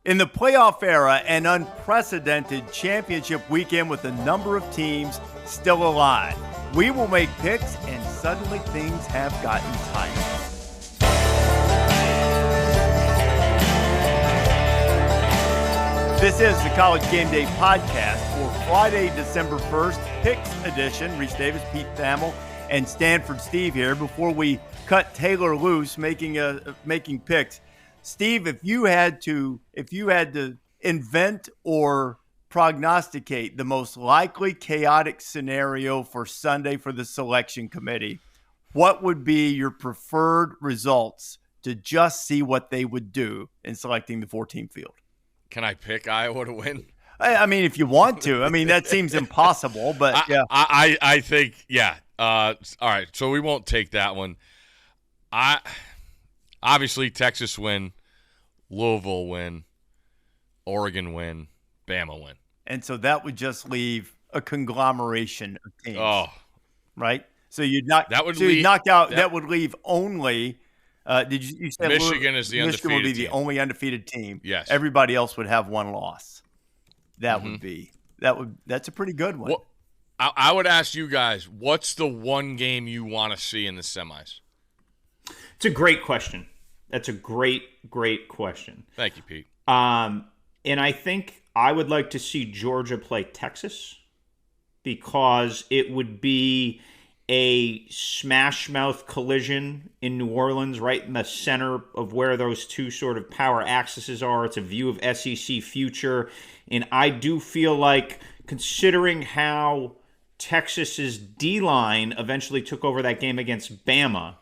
In the playoff era, an unprecedented championship weekend with a number of teams still alive. We will make picks, and suddenly things have gotten tight. This is the College Game Day podcast for Friday, December 1st, Picks edition. Rece Davis, Pete Thamel, and Stanford Steve here. Before we cut Taylor loose making picks, Steve, if you had to invent or prognosticate the most likely chaotic scenario for Sunday for the selection committee, what would be your preferred results to just see what they would do in selecting the 4-team field? Can I pick Iowa to win? I mean, if you want to. I mean, that seems impossible, but yeah. I think, yeah. All right, so we won't take that one. Obviously, Texas win, Louisville win, Oregon win, Bama win. And so that would just leave a conglomeration of teams. Oh, right. So you'd knock out. That would leave only. Did you say Michigan is the undefeated Michigan would be team. The only undefeated team. Yes. Everybody else would have one loss. That's a pretty good one. Well, I would ask you guys, what's the one game you want to see in the semis? It's a great question. That's a great question. Thank you, Pete. And I think I would like to see Georgia play Texas because it would be a smash-mouth collision in New Orleans, right in the center of where those two sort of power axes are. It's a view of SEC future. And I do feel like, considering how Texas's D-line eventually took over that game against Bama,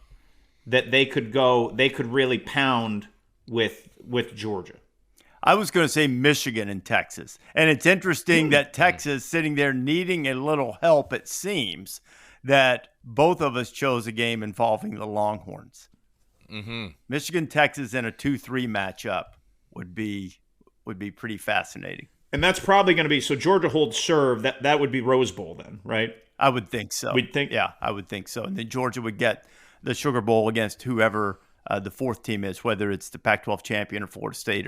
that they could really pound with Georgia. I was going to say Michigan and Texas. And it's interesting that Texas, sitting there needing a little help, it seems, that both of us chose a game involving the Longhorns. Mm-hmm. Michigan, Texas in a 2-3 matchup would be pretty fascinating. And that's probably going to be, so Georgia holds serve, that would be Rose Bowl then, right? I would think so. We'd think? Yeah, I would think so. And then Georgia would get the Sugar Bowl against whoever the fourth team is, whether it's the Pac-12 champion or Florida State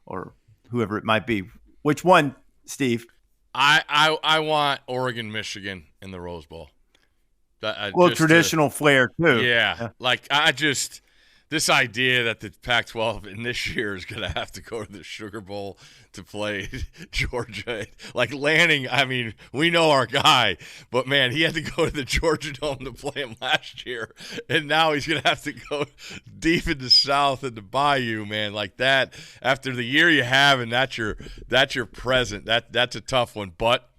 or whoever it might be. Which one, Steve? I want Oregon, Michigan in the Rose Bowl. Traditional flair too. Yeah. Like this idea that the Pac-12 in this year is going to have to go to the Sugar Bowl to play Georgia. Like Lanning, I mean, we know our guy, but man, he had to go to the Georgia Dome to play him last year, and now he's going to have to go deep in the South and the Bayou, man. Like that, after the year you have, and that's your present. That's a tough one, but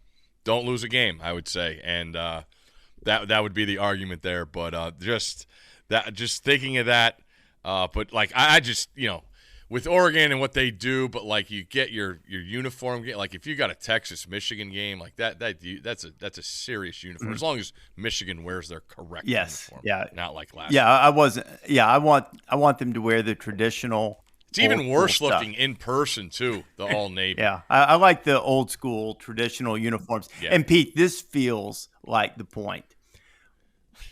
don't lose a game, I would say, and that would be the argument there. But just thinking of that. But like I just, with Oregon and what they do, but like you get your uniform game. Like if you got a Texas Michigan game like that's a serious uniform. Mm-hmm. As long as Michigan wears their correct uniform. Yeah. Not like last. Yeah, I wasn't. Yeah, I want them to wear the traditional. It's even worse looking in person too. The all navy. Yeah, I like the old school traditional uniforms. Yeah. And Pete, this feels like the point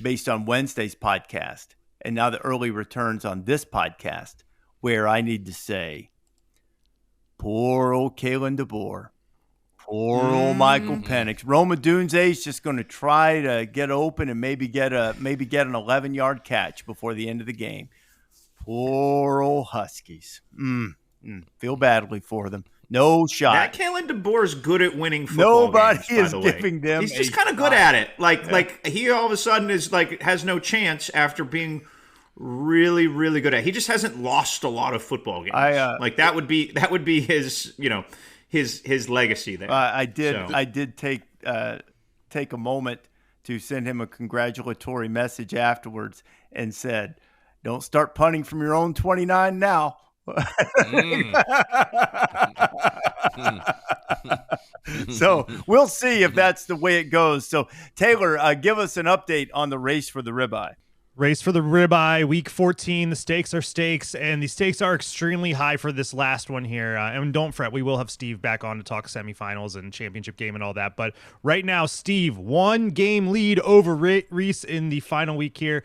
based on Wednesday's podcast. And now the early returns on this podcast, where I need to say, poor old Kalen DeBoer, poor old Michael Penix. Roma Dunze is just going to try to get open and maybe get an 11-yard catch before the end of the game. Poor old Huskies. Feel badly for them. No shot. That Kalen DeBoer is good at winning football Nobody games, is giving them. He's just kind of good at it. Like he all of a sudden is like has no chance after being really, really good at it. He just hasn't lost a lot of football games. That would be his his legacy there. I did take a moment to send him a congratulatory message afterwards and said, "Don't start punting from your own 29 now." So we'll see if that's the way it goes. So Taylor, give us an update on the race for the ribeye. Race for the ribeye, week 14. The stakes are stakes, and the stakes are extremely high for this last one here. And don't fret, we will have Steve back on to talk semifinals and championship game and all that. But right now, Steve, 1-game lead over Rece in the final week here.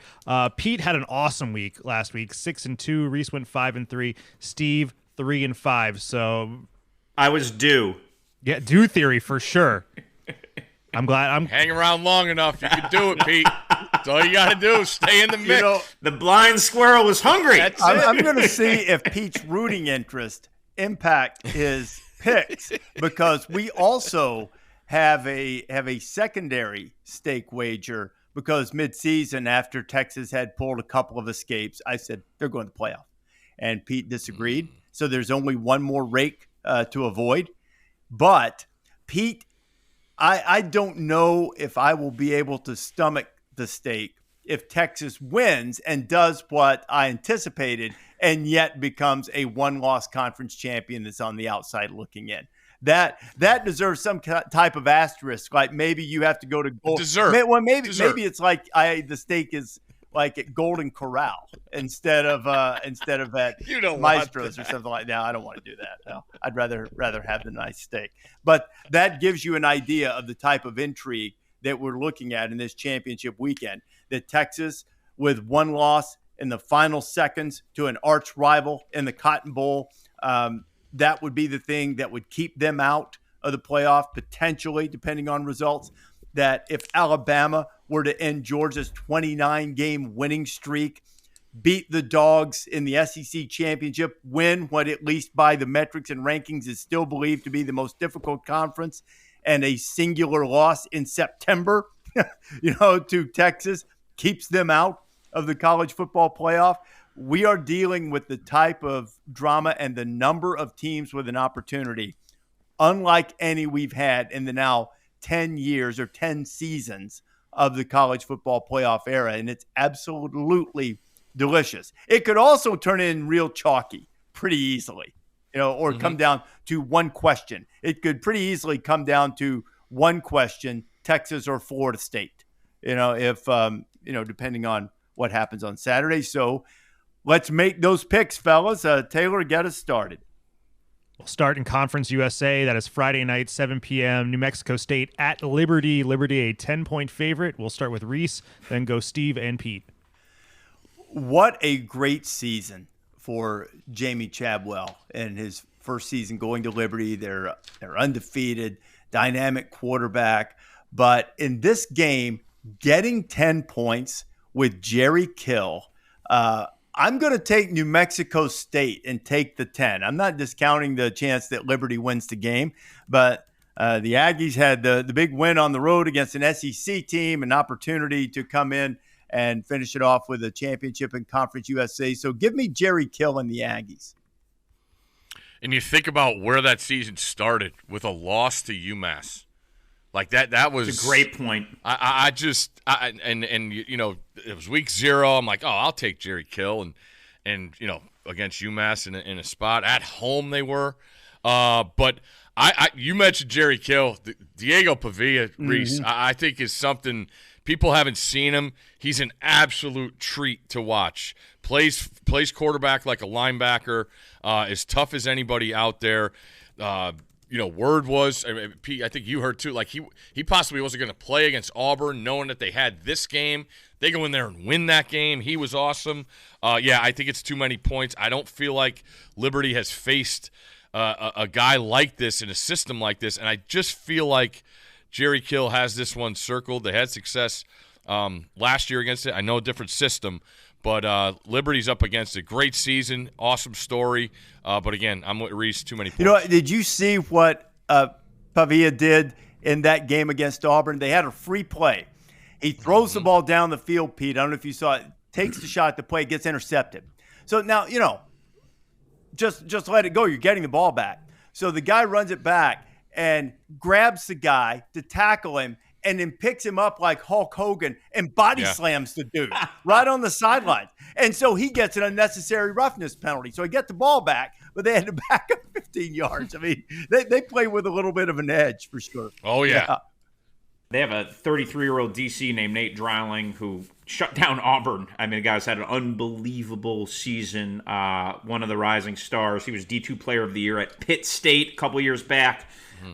Pete had an awesome week last week, 6-2. Rece went 5-3. Steve, 3-5. So I was due. yeah, due theory for sure. I'm glad I'm Hang around long enough. You can do it, Pete. That's all you got to do. Stay in the mix. The blind squirrel was hungry. I'm going to see if Pete's rooting interest impact his picks, because we also have a secondary stake wager, because midseason, after Texas had pulled a couple of escapes, I said they're going to the playoff, and Pete disagreed. So there's only one more rake to avoid. But Pete, I don't know if I will be able to stomach the stake if Texas wins and does what I anticipated and yet becomes a one-loss conference champion that's on the outside looking in. That deserves some type of asterisk. Like maybe you have to go to gold. Maybe it's like the stake is like at Golden Corral instead of at Maestro's or something like that. No, I don't want to do that. No, I'd rather have the nice steak. But that gives you an idea of the type of intrigue that we're looking at in this championship weekend. That Texas, with one loss in the final seconds to an arch rival in the Cotton Bowl, that would be the thing that would keep them out of the playoff, potentially, depending on results. That if Alabama were to end Georgia's 29-game winning streak, beat the Dogs in the SEC championship, win what, at least by the metrics and rankings, is still believed to be the most difficult conference, and a singular loss in September, to Texas keeps them out of the college football playoff. We are dealing with the type of drama and the number of teams with an opportunity unlike any we've had in the now 10 years or 10 seasons of the college football playoff era, and it's absolutely delicious. It could also turn in real chalky pretty easily, or come down to one question. It could pretty easily come down to one question, Texas or Florida State, if depending on what happens on Saturday. So let's make those picks, fellas. Taylor, get us started. We'll start in Conference USA. That is Friday night, 7 p.m. New Mexico State at Liberty. Liberty, a 10-point favorite. We'll start with Rece, then go Steve and Pete. What a great season for Jamie Chadwell and his first season going to Liberty. They're undefeated, dynamic quarterback. But in this game, getting 10 points with Jerry Kill, I'm going to take New Mexico State and take the 10. I'm not discounting the chance that Liberty wins the game, but the Aggies had the big win on the road against an SEC team, an opportunity to come in and finish it off with a championship in Conference USA. So give me Jerry Kill and the Aggies. And you think about where that season started with a loss to UMass. Like that was a great point. It was week 0. I'm like, I'll take Jerry Kill and against UMass in a spot at home they were. But you mentioned Jerry Kill, Diego Pavia, Rece. I think is something people haven't seen him. He's an absolute treat to watch. Plays quarterback like a linebacker. As tough as anybody out there. Word was, Pete, I think you heard too, like he possibly wasn't going to play against Auburn, knowing that they had this game. They go in there and win that game. He was awesome. I think it's too many points. I don't feel like Liberty has faced a guy like this in a system like this, and I just feel like Jerry Kill has this one circled. They had success last year against it. I know a different system, but Liberty's up against a great season, awesome story. But again, I'm with Rece, too many points. Did you see what Pavia did in that game against Auburn? They had a free play. He throws the ball down the field, Pete. I don't know if you saw it. Takes the shot at the play, gets intercepted. So now, just let it go. You're getting the ball back. So the guy runs it back and grabs the guy to tackle him, and then picks him up like Hulk Hogan and body slams the dude right on the sideline. And so he gets an unnecessary roughness penalty. So he gets the ball back, but they had to back up 15 yards. I mean, they play with a little bit of an edge for sure. Oh, yeah. They have a 33-year-old DC named Nate Dreiling who shut down Auburn. I mean, the guy's had an unbelievable season. One of the rising stars. He was D2 Player of the Year at Pitt State a couple years back.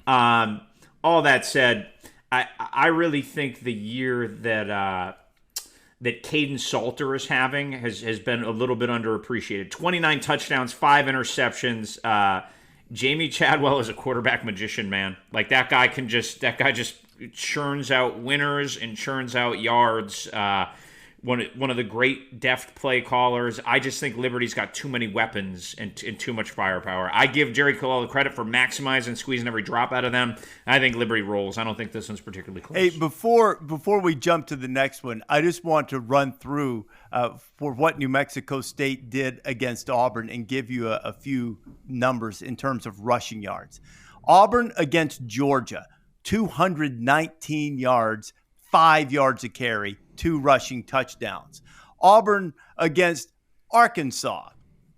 All that said, I really think the year that that Caden Salter is having has been a little bit underappreciated. 29 touchdowns, 5 interceptions. Jamie Chadwell is a quarterback magician, man. Like that guy just churns out winners and churns out yards. One of the great deft play callers. I just think Liberty's got too many weapons and too much firepower. I give Jerry Colella credit for maximizing, squeezing every drop out of them. I think Liberty rolls. I don't think this one's particularly close. Hey, before we jump to the next one, I just want to run through for what New Mexico State did against Auburn and give you a few numbers in terms of rushing yards. Auburn against Georgia, 219 yards, 5 yards a carry, 2 rushing touchdowns. Auburn against Arkansas,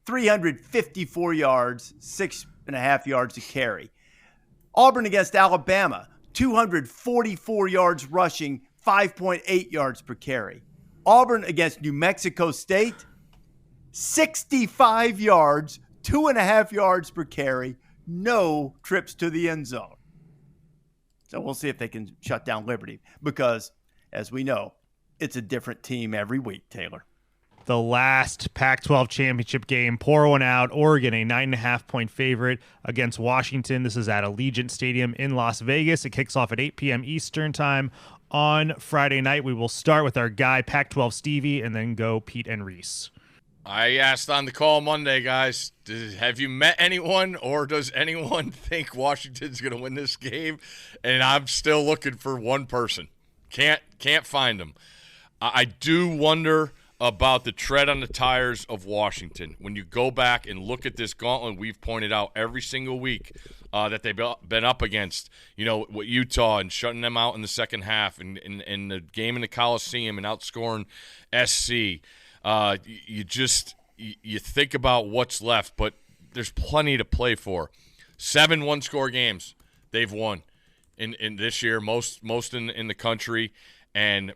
354 yards, 6.5 yards a carry. Auburn against Alabama, 244 yards rushing, 5.8 yards per carry. Auburn against New Mexico State, 65 yards, 2.5 yards per carry, no trips to the end zone. So we'll see if they can shut down Liberty because, as we know, it's a different team every week, Taylor. The last Pac-12 championship game, pour one out. Oregon, a 9.5-point favorite against Washington. This is at Allegiant Stadium in Las Vegas. It kicks off at 8 p.m. Eastern time on Friday night. We will start with our guy, Pac-12 Stevie, and then go Pete and Rece. I asked on the call Monday, guys, have you met anyone or does anyone think Washington's going to win this game? And I'm still looking for one person. Can't find them. I do wonder about the tread on the tires of Washington. When you go back and look at this gauntlet we've pointed out every single week that they've been up against, what Utah and shutting them out in the second half and the game in the Coliseum and outscoring SC. You think about what's left, but there's plenty to play for. 7 one-score games they've won in this year, most in the country, and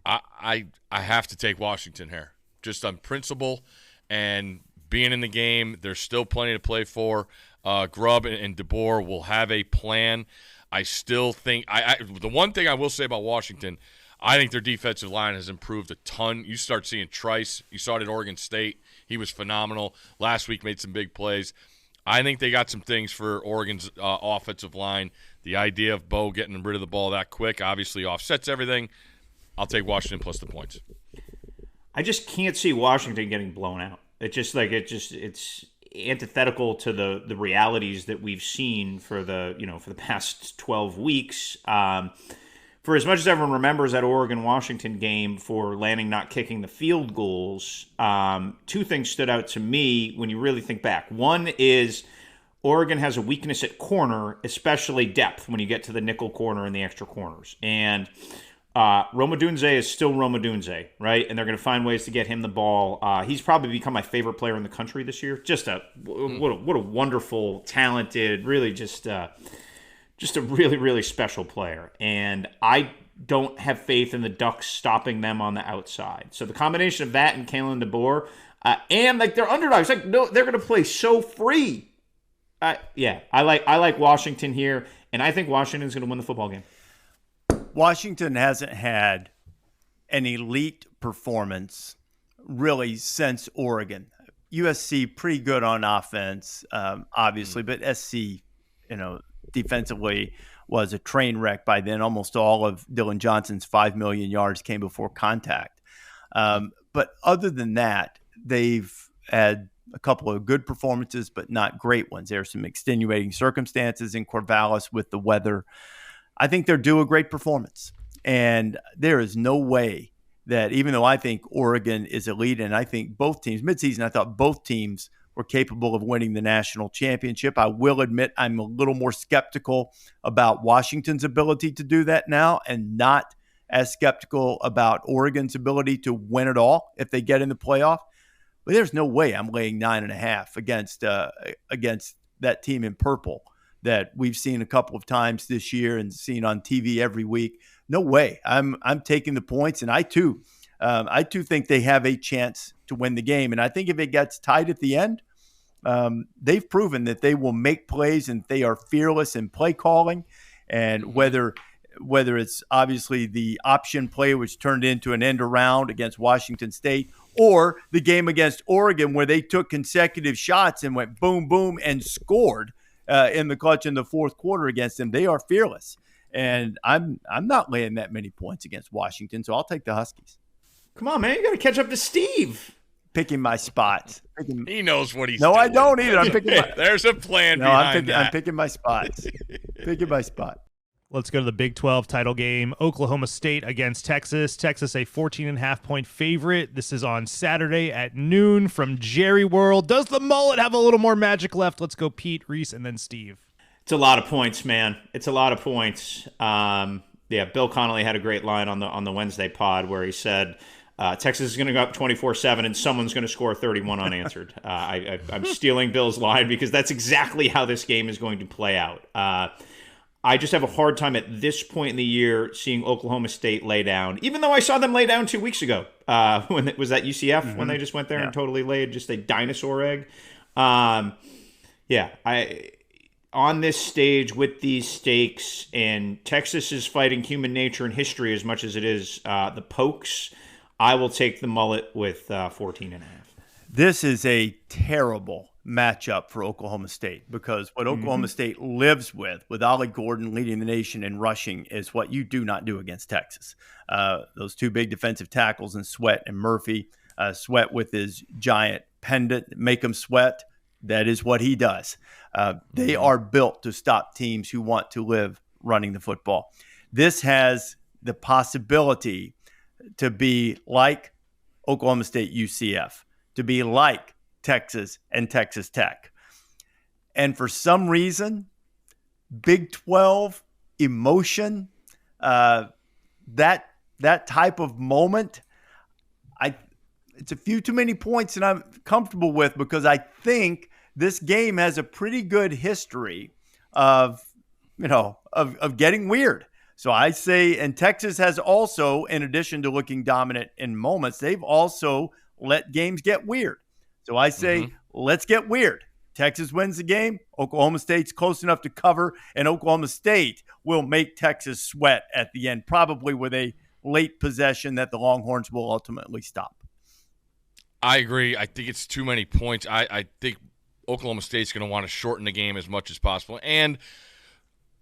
I have to take Washington here, just on principle and being in the game. There's still plenty to play for. Grubb and DeBoer will have a plan. I still think the one thing I will say about Washington, I think their defensive line has improved a ton. You start seeing Trice. You saw it at Oregon State. He was phenomenal. Last week made some big plays. I think they got some things for Oregon's offensive line. The idea of Bo getting rid of the ball that quick obviously offsets everything. I'll take Washington plus the points. I just can't see Washington getting blown out. It's antithetical to the realities that we've seen for the past 12 weeks. For as much as everyone remembers that Oregon-Washington game for Lanning not kicking the field goals, 2 things stood out to me when you really think back. One is Oregon has a weakness at corner, especially depth when you get to the nickel corner and the extra corners. And Roma Dunze is still Roma Dunze, right? And they're going to find ways to get him the ball. He's probably become my favorite player in the country this year. What a wonderful, talented, really just a really, really special player. And I don't have faith in the Ducks stopping them on the outside. So the combination of that and Kalen DeBoer, and they're underdogs. No, they're going to play so free. I like Washington here, and I think Washington's going to win the football game. Washington hasn't had an elite performance really since Oregon. USC pretty good on offense, obviously, but SC, defensively was a train wreck by then. Almost all of Dylan Johnson's 5 million yards came before contact. But other than that, they've had a couple of good performances, but not great ones. There are some extenuating circumstances in Corvallis with the weather. I think they're due a great performance. And there is no way that, even though I think Oregon is elite, and I think both teams, midseason, I thought both teams were capable of winning the national championship. I will admit I'm a little more skeptical about Washington's ability to do that now, and not as skeptical about Oregon's ability to win it all if they get in the playoff. But there's no way I'm laying 9.5 against that team in purple that we've seen a couple of times this year and seen on TV every week. No way. I'm taking the points, and I too think they have a chance to win the game. And I think if it gets tight at the end, they've proven that they will make plays and they are fearless in play calling. And whether whether it's obviously the option play, which turned into an end around against Washington State, or the game against Oregon where they took consecutive shots and went boom, boom, and scored in the clutch in the fourth quarter against them. They are fearless. And I'm not laying that many points against Washington, so I'll take the Huskies. Come on, man. You got to catch up to Steve. Picking my spots. He knows what he's doing. No, I don't either. I'm picking There's a plan behind that. I'm picking my spots. Picking my spot. Let's go to the Big 12 title game. Oklahoma State against Texas. Texas, a 14.5-point favorite. This is on Saturday at noon from Jerry World. Does the mullet have a little more magic left? Let's go Pete, Rece, and then Steve. It's a lot of points, man. It's a lot of points. Bill Connolly had a great line on the Wednesday pod where he said, Texas is going to go up 24-7 and someone's going to score 31 unanswered. I'm stealing Bill's line because that's exactly how this game is going to play out. I just have a hard time at this point in the year seeing Oklahoma State lay down, even though I saw them lay down 2 weeks ago when it was at UCF when they just went there and totally laid just a dinosaur egg. On this stage with these stakes, and Texas is fighting human nature and history as much as it is the Pokes, I will take the mullet with 14.5. This is a terrible matchup for Oklahoma State because what Oklahoma State lives with Ollie Gordon leading the nation in rushing, is what you do not do against Texas. Those two big defensive tackles in Sweat and Murphy. Sweat with his giant pendant, make him sweat. That is what he does. They are built to stop teams who want to live running the football. This has the possibility to be like Oklahoma State UCF, to be like Texas and Texas Tech. And for some reason, Big 12 emotion, that type of moment, it's a few too many points that I'm comfortable with, because I think this game has a pretty good history of getting weird. So I say, and Texas has also, in addition to looking dominant in moments, they've also let games get weird. So I say, let's get weird. Texas wins the game. Oklahoma State's close enough to cover, and Oklahoma State will make Texas sweat at the end, probably with a late possession that the Longhorns will ultimately stop. I agree. I think it's too many points. I think Oklahoma State's going to want to shorten the game as much as possible. And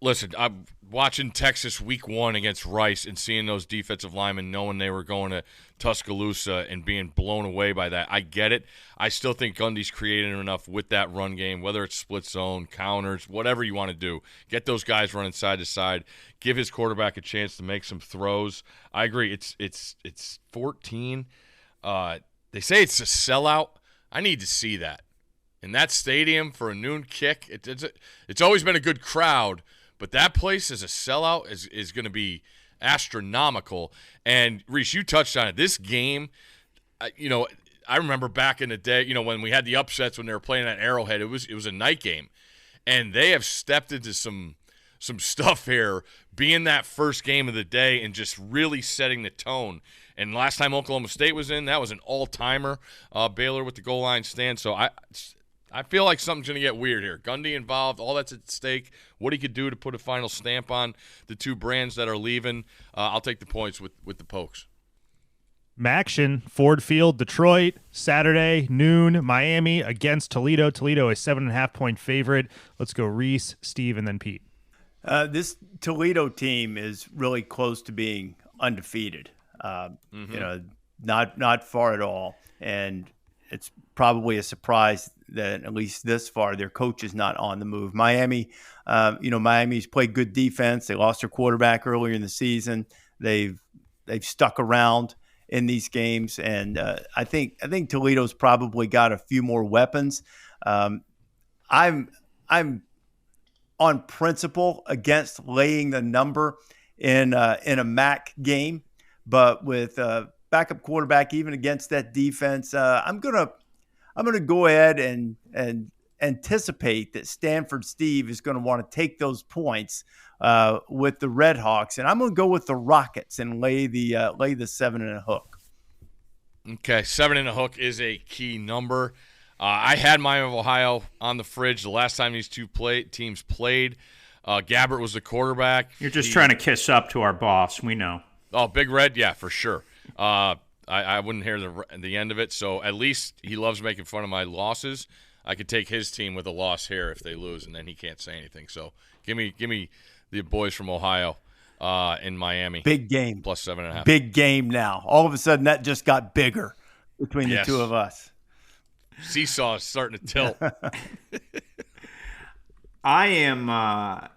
listen, I'm watching Texas week 1 against Rice and seeing those defensive linemen knowing they were going to Tuscaloosa and being blown away by that. I get it. I still think Gundy's created enough with that run game, whether it's split zone, counters, whatever you want to do. Get those guys running side to side. Give his quarterback a chance to make some throws. I agree. It's 14. They say it's a sellout. I need to see that. In that stadium for a noon kick, it's always been a good crowd, but that place as a sellout is going to be astronomical. And, Rece, you touched on it. This game, I remember back in the day, when we had the upsets when they were playing at Arrowhead, it was a night game. And they have stepped into some stuff here, being that first game of the day and just really setting the tone. And last time Oklahoma State was in, that was an all-timer, Baylor with the goal line stand. So I feel like something's going to get weird here. Gundy involved, all that's at stake. What he could do to put a final stamp on the two brands that are leaving. I'll take the points with the Pokes. Maction, Ford Field, Detroit, Saturday, noon, Miami against Toledo. Toledo, a 7.5-point favorite. Let's go Rece, Steve, and then Pete. This Toledo team is really close to being undefeated. Not far at all. And it's probably a surprise that at least this far their coach is not on the move. Miami's played good defense. They lost their quarterback earlier in the season. They've stuck around in these games, and I think Toledo's probably got a few more weapons. I'm on principle against laying the number in a MAC game, but with backup quarterback, even against that defense, I'm gonna go ahead and anticipate that Stanford Steve is going to want to take those points with the Red Hawks, and I'm going to go with the Rockets and lay the 7.5. Okay, 7.5 is a key number. I had Miami of Ohio on the fridge the last time these two teams played. Gabbert was the quarterback. You're just trying to kiss up to our boss. We know. Oh, Big Red? Yeah, for sure. I wouldn't hear the end of it, so at least he loves making fun of my losses. I could take his team with a loss here if they lose, and then he can't say anything. So give me the boys from Ohio in Miami. Big game. Plus 7.5. Big game now. All of a sudden, that just got bigger between the two of us. Seesaw is starting to tilt. I am,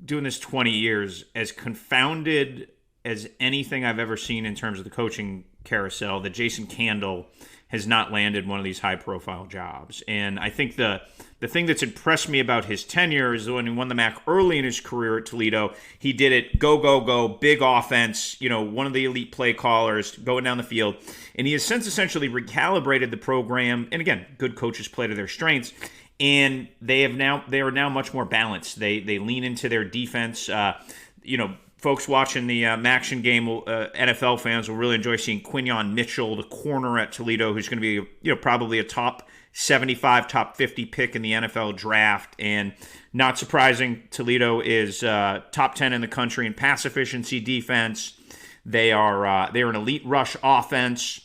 doing this 20 years, as confounded as anything I've ever seen in terms of the coaching carousel, that Jason Candle has not landed one of these high-profile jobs. And I think the thing that's impressed me about his tenure is when he won the MAC early in his career at Toledo, he did it go, go, go, big offense, one of the elite play callers going down the field. And he has since essentially recalibrated the program. And again, good coaches play to their strengths. And they are now much more balanced. They lean into their defense. Folks watching the Maction game, NFL fans will really enjoy seeing Quinyon Mitchell, the corner at Toledo, who's going to be probably a top 75, top 50 pick in the NFL draft. And not surprising, Toledo is top 10 in the country in pass efficiency defense. They're an elite rush offense.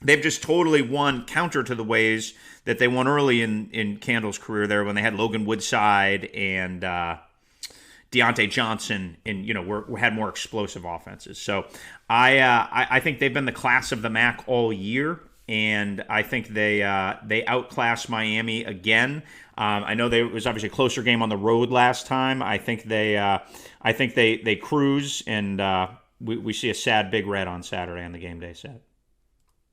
They've just totally won counter to the ways that they won early in Candle's career there when they had Logan Woodside and Deontay Johnson, and we had more explosive offenses. So I think they've been the class of the MAC all year, and I think they outclassed Miami again. I know it was obviously a closer game on the road last time. I think they cruise, and we see a sad Big Red on Saturday on the game day set.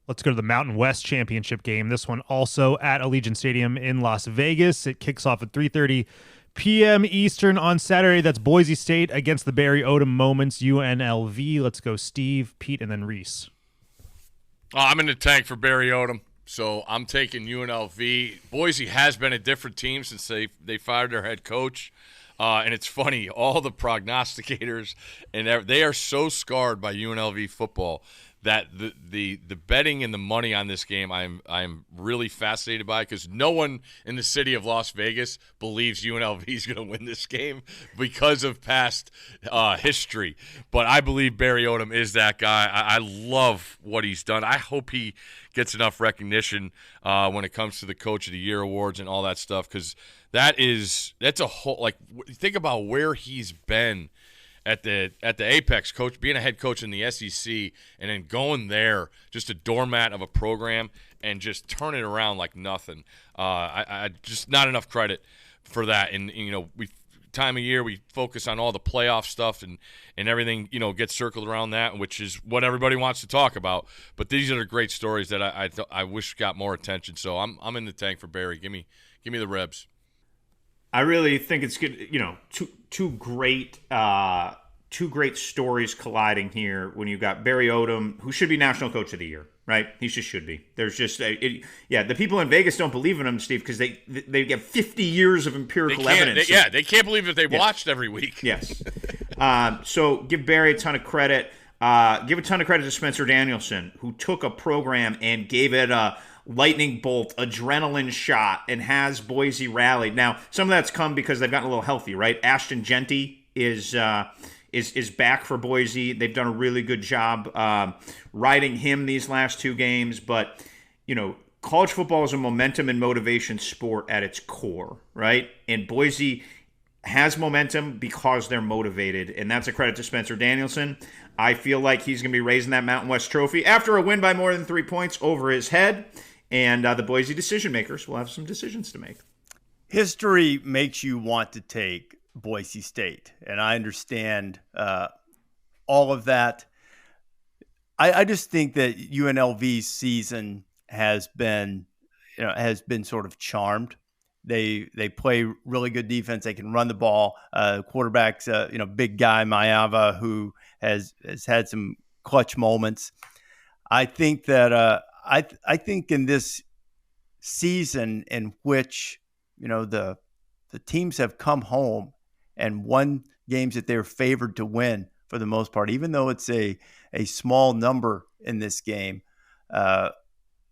Let's go to the Mountain West Championship game. This one also at Allegiant Stadium in Las Vegas. It kicks off at 3:30 p.m. Eastern on Saturday. That's Boise State against the Barry Odom Moments, UNLV. Let's go Steve, Pete, and then Rece. I'm in the tank for Barry Odom, so I'm taking UNLV. Boise has been a different team since they fired their head coach. And it's funny, all the prognosticators, and they are so scarred by UNLV football that the betting and the money on this game I'm really fascinated by, because no one in the city of Las Vegas believes UNLV is going to win this game because of past history. But I believe Barry Odom is that guy. I love what he's done. I hope he gets enough recognition when it comes to the Coach of the Year awards and all that stuff, because that's a whole, like, think about where he's been at the Apex, coach, being a head coach in the SEC, and then going there, just a doormat of a program, and just turn it around like nothing. I just not enough credit for that. And time of year we focus on all the playoff stuff and everything gets circled around that, which is what everybody wants to talk about. But these are the great stories that I wish got more attention. So I'm in the tank for Barry. Give me the Rebs. I really think it's good. Two great stories colliding here when you got Barry Odom, who should be National Coach of the Year, right? He just should be. There's just the people in Vegas don't believe in him, Steve, because they get 50 years of empirical evidence. They can't believe that they watched every week. Yes. So give Barry a ton of credit. Give a ton of credit to Spencer Danielson, who took a program and gave it a lightning bolt, adrenaline shot, and has Boise rallied. Now, some of that's come because they've gotten a little healthy, right? Ashton Genty is back for Boise. They've done a really good job riding him these last two games. But, college football is a momentum and motivation sport at its core, right? And Boise has momentum because they're motivated, and that's a credit to Spencer Danielson. I feel like he's going to be raising that Mountain West trophy after a win by more than 3 points over his head. And the Boise decision makers will have some decisions to make. History makes you want to take Boise State, and I understand all of that. I just think that UNLV's season has been sort of charmed. They play really good defense. They can run the ball. Quarterback's big guy Maeva, who has had some clutch moments. I think that I think in this season in which the teams have come home and won games that they're favored to win for the most part, even though it's a small number in this game,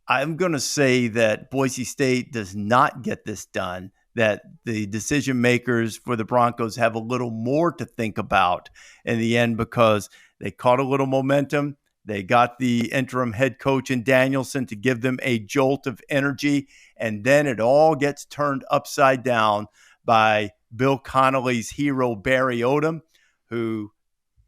I'm going to say that Boise State does not get this done that the decision makers for the Broncos have a little more to think about in the end, because they caught a little momentum. They got the interim head coach in Danielson to give them a jolt of energy, and then it all gets turned upside down by Bill Connolly's hero, Barry Odom, who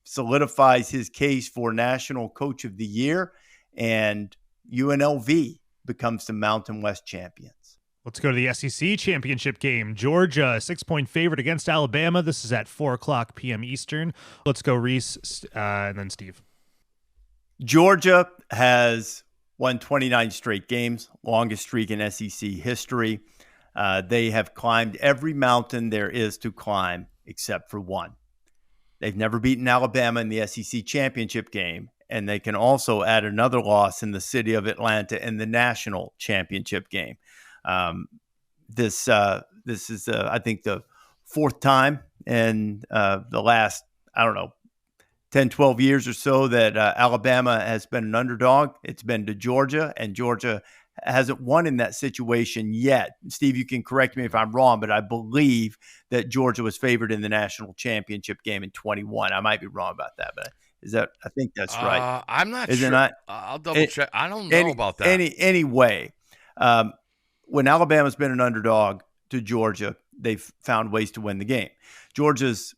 solidifies his case for National Coach of the Year, and UNLV becomes the Mountain West champions. Let's go to the SEC championship game. Georgia, 6-point favorite against Alabama. This is at 4:00 p.m. Eastern. Let's go, Rece, and then Steve. Georgia has won 29 straight games, longest streak in SEC history. They have climbed every mountain there is to climb except for one. They've never beaten Alabama in the SEC championship game, and they can also add another loss in the city of Atlanta in the national championship game. This is, I think, the fourth time in the last, 10, 12 years or so that Alabama has been an underdog. It's been to Georgia, and Georgia hasn't won in that situation yet. Steve, you can correct me if I'm wrong, but I believe that Georgia was favored in the national championship game in 21. I might be wrong about that, but I think that's right. I'm not Is sure. it not? I'll double check. I don't know about that. Anyway, when Alabama's been an underdog to Georgia, they've found ways to win the game. Georgia's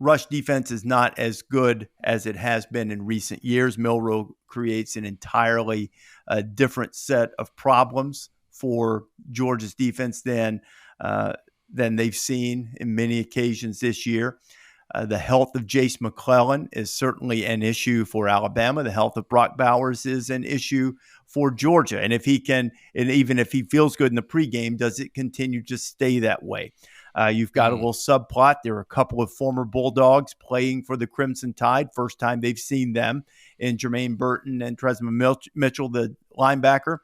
rush defense is not as good as it has been in recent years. Milroe creates an entirely different set of problems for Georgia's defense than they've seen in many occasions this year. The health of Jace McClellan is certainly an issue for Alabama. The health of Brock Bowers is an issue for Georgia. And if he can, and even if he feels good in the pregame, does it continue to stay that way? You've got a little subplot. There are a couple of former Bulldogs playing for the Crimson Tide. First time they've seen them in Jermaine Burton and Tresma Mitchell, the linebacker.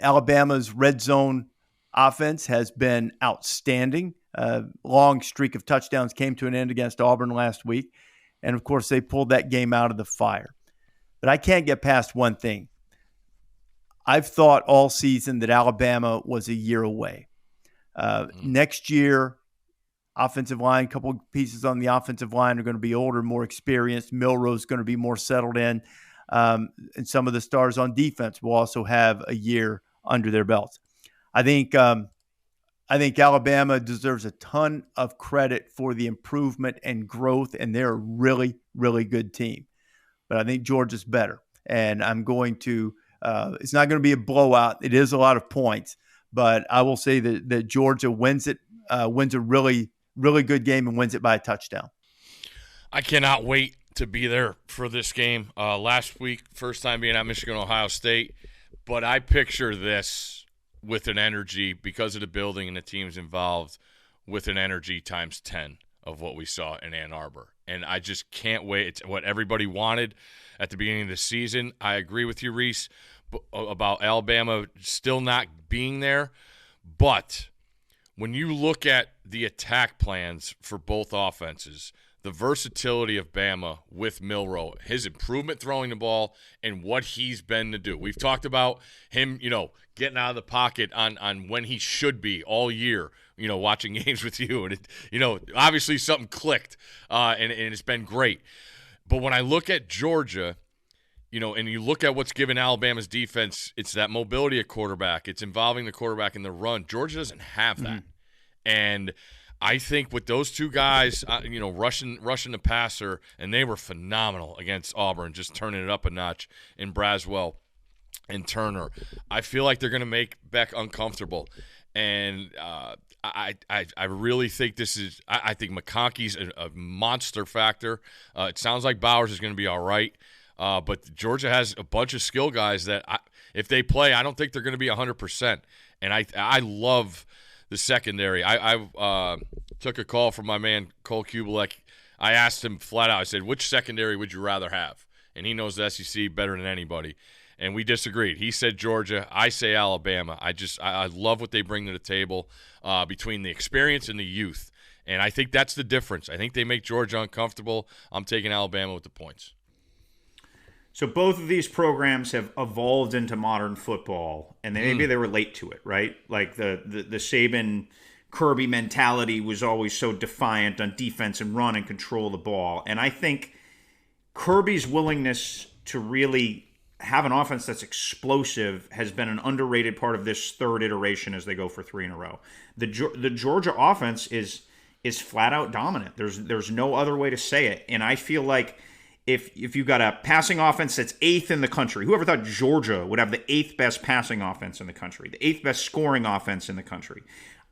Alabama's red zone offense has been outstanding. Long streak of touchdowns came to an end against Auburn last week. And, of course, they pulled that game out of the fire. But I can't get past one thing. I've thought all season that Alabama was a year away. Next year, offensive line, a couple of pieces on the offensive line are going to be older, more experienced. Milroe's going to be more settled in. And some of the stars on defense will also have a year under their belts. I think Alabama deserves a ton of credit for the improvement and growth, and they're a really, really good team. But I think Georgia's better. And I'm going to it's not going to be a blowout. It is a lot of points. But I will say that Georgia wins a really, really good game and wins it by a touchdown. I cannot wait to be there for this game. Last week, first time being at Michigan, Ohio State. But I picture this with an energy, because of the building and the teams involved, with an energy times 10 of what we saw in Ann Arbor. And I just can't wait. It's what everybody wanted at the beginning of the season. I agree with you, Rece, about Alabama still not being there. But when you look at the attack plans for both offenses, the versatility of Bama with Milroe, his improvement throwing the ball, and what he's been to do. We've talked about him, getting out of the pocket on when he should be all year, watching games with you. And, obviously something clicked, and it's been great. But when I look at Georgia, and you look at what's given Alabama's defense, it's that mobility at quarterback. It's involving the quarterback in the run. Georgia doesn't have that. And I think with those two guys, rushing the passer, and they were phenomenal against Auburn, just turning it up a notch in Braswell and Turner. I feel like they're going to make Beck uncomfortable. And I really think I think McConkey's a monster factor. It sounds like Bowers is going to be all right. But Georgia has a bunch of skill guys that, if they play, I don't think they're going to be 100%. And I love the secondary. I took a call from my man Cole Kubelik. I asked him flat out. I said, which secondary would you rather have? And he knows the SEC better than anybody. And we disagreed. He said Georgia. I say Alabama. I love what they bring to the table between the experience and the youth. And I think that's the difference. I think they make Georgia uncomfortable. I'm taking Alabama with the points. So both of these programs have evolved into modern football, and maybe they were late to it, right? Like the Saban Kirby mentality was always so defiant on defense and run and control the ball. And I think Kirby's willingness to really have an offense that's explosive has been an underrated part of this third iteration as they go for 3 in a row. The Georgia offense is flat out dominant. There's no other way to say it. And I feel like if you got a passing offense that's 8th in the country, whoever thought Georgia would have the 8th best passing offense in the country, the 8th best scoring offense in the country?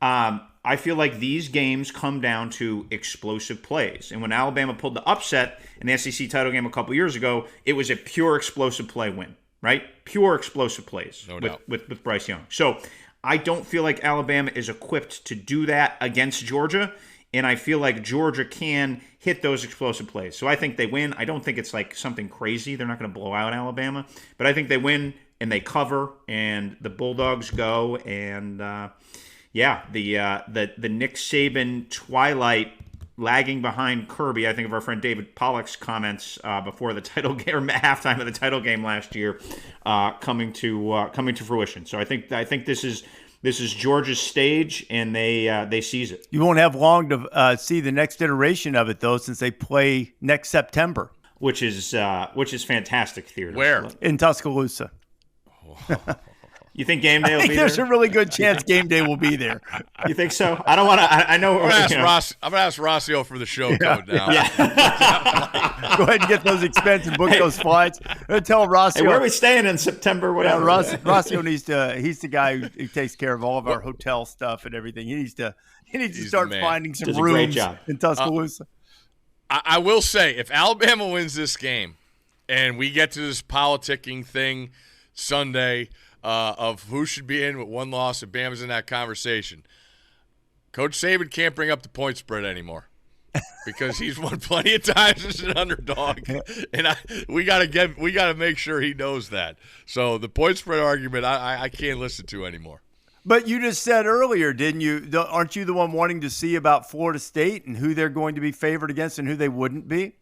I feel like these games come down to explosive plays. And when Alabama pulled the upset in the SEC title game a couple years ago, it was a pure explosive play win, right? Pure explosive plays No doubt. with Bryce Young. So I don't feel like Alabama is equipped to do that against Georgia. And I feel like Georgia can hit those explosive plays. So I think they win. I don't think it's like something crazy. They're not going to blow out Alabama. But I think they win and they cover and the Bulldogs go. And, the Nick Saban twilight lagging behind Kirby, I think of our friend David Pollock's comments before the title game or halftime of the title game last year coming to fruition. So I think this is Georgia's stage, and they seize it. You won't have long to see the next iteration of it, though, since they play next September, which is fantastic theater. Where? In Tuscaloosa. You think game day will be there? There's a really good chance game day will be there. You think so? I don't want to. I know. I'm gonna ask Rossio for the show code now. Go ahead and get those expenses and book those flights. Tell Rossio. Hey, where are we staying in September? Whatever. Rossio needs to. He's the guy who takes care of all of our hotel stuff and everything. He needs to start finding some Does a great rooms job. in Tuscaloosa. I will say, if Alabama wins this game, and we get to this politicking thing Sunday. Of who should be in with one loss, and Bama's in that conversation. Coach Saban can't bring up the point spread anymore because he's won plenty of times as an underdog, and we gotta make sure he knows that. So the point spread argument, I can't listen to anymore. But you just said earlier, didn't you? Aren't you the one wanting to see about Florida State and who they're going to be favored against and who they wouldn't be?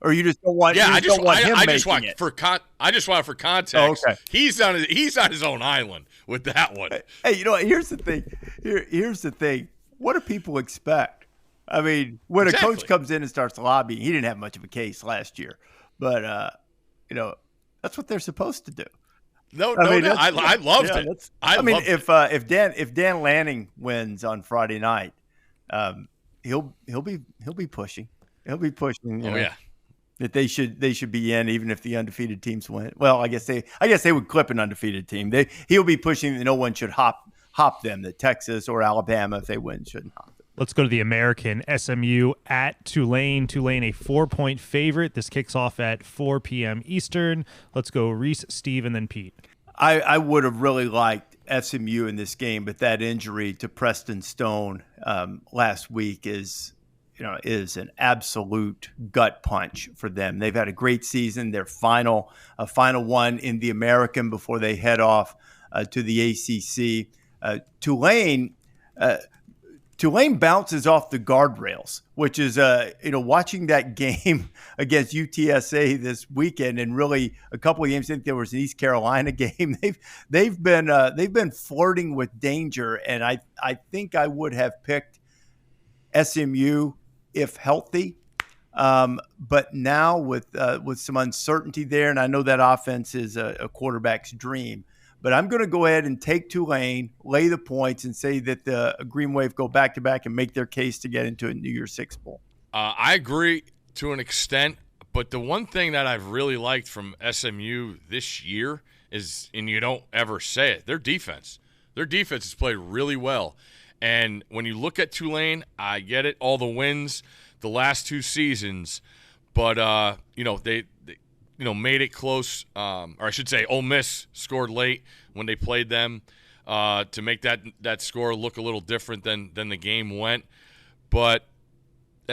Or you just don't want? Yeah, I just want it. for context. Oh, okay. He's on his own island with that one. Hey, here's the thing. Here's the thing. What do people expect? I mean, when a coach comes in and starts lobbying, he didn't have much of a case last year, but that's what they're supposed to do. No, I loved it. If Dan Lanning wins on Friday night, he'll be pushing. He'll be pushing. Yeah. That they should be in even if the undefeated teams win. Well, I guess they would clip an undefeated team. He'll be pushing that no one should hop them. That Texas or Alabama, if they win, shouldn't hop them. Let's go to the American. SMU at Tulane. Tulane a 4-point favorite. This kicks off at 4 p.m. Eastern. Let's go Rece, Steve, and then Pete. I would have really liked SMU in this game, but that injury to Preston Stone last week is an absolute gut punch for them. They've had a great season. Their final one in the American before they head off to the ACC. Tulane bounces off the guardrails, which is watching that game against UTSA this weekend, and really a couple of games. I think there was an East Carolina game. They've been flirting with danger, and I think I would have picked SMU if healthy, but now with some uncertainty there, and I know that offense is a quarterback's dream, but I'm going to go ahead and take Tulane, lay the points, and say that the Green Wave go back-to-back and make their case to get into a New Year's Six Bowl. I agree to an extent, but the one thing that I've really liked from SMU this year is, and you don't ever say it, their defense. Their defense has played really well. And when you look at Tulane, I get it, all the wins the last 2 seasons, but they made it close. Or I should say, Ole Miss scored late when they played them to make that score look a little different than the game went. But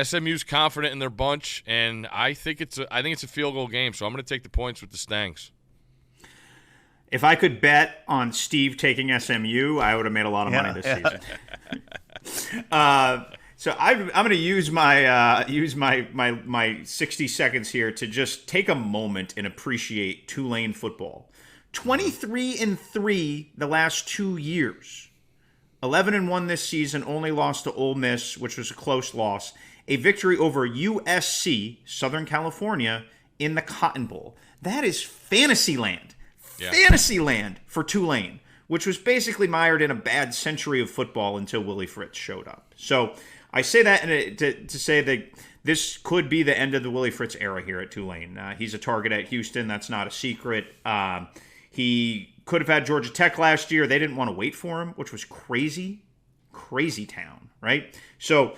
SMU's confident in their bunch, and I think it's a field goal game. So I'm going to take the points with the Stangs. If I could bet on Steve taking SMU, I would have made a lot of money this season. So I'm going to use my 60 seconds here to just take a moment and appreciate Tulane football. 23-3 the last 2 years. 11-1 this season, only lost to Ole Miss, which was a close loss. A victory over USC, Southern California, in the Cotton Bowl. That is fantasy land. Yeah. Fantasy land for Tulane, which was basically mired in a bad century of football until Willie Fritz showed up. So I say that to say that this could be the end of the Willie Fritz era here at Tulane. He's a target at Houston. That's not a secret. He could have had Georgia Tech last year. They didn't want to wait for him, which was crazy town, right? So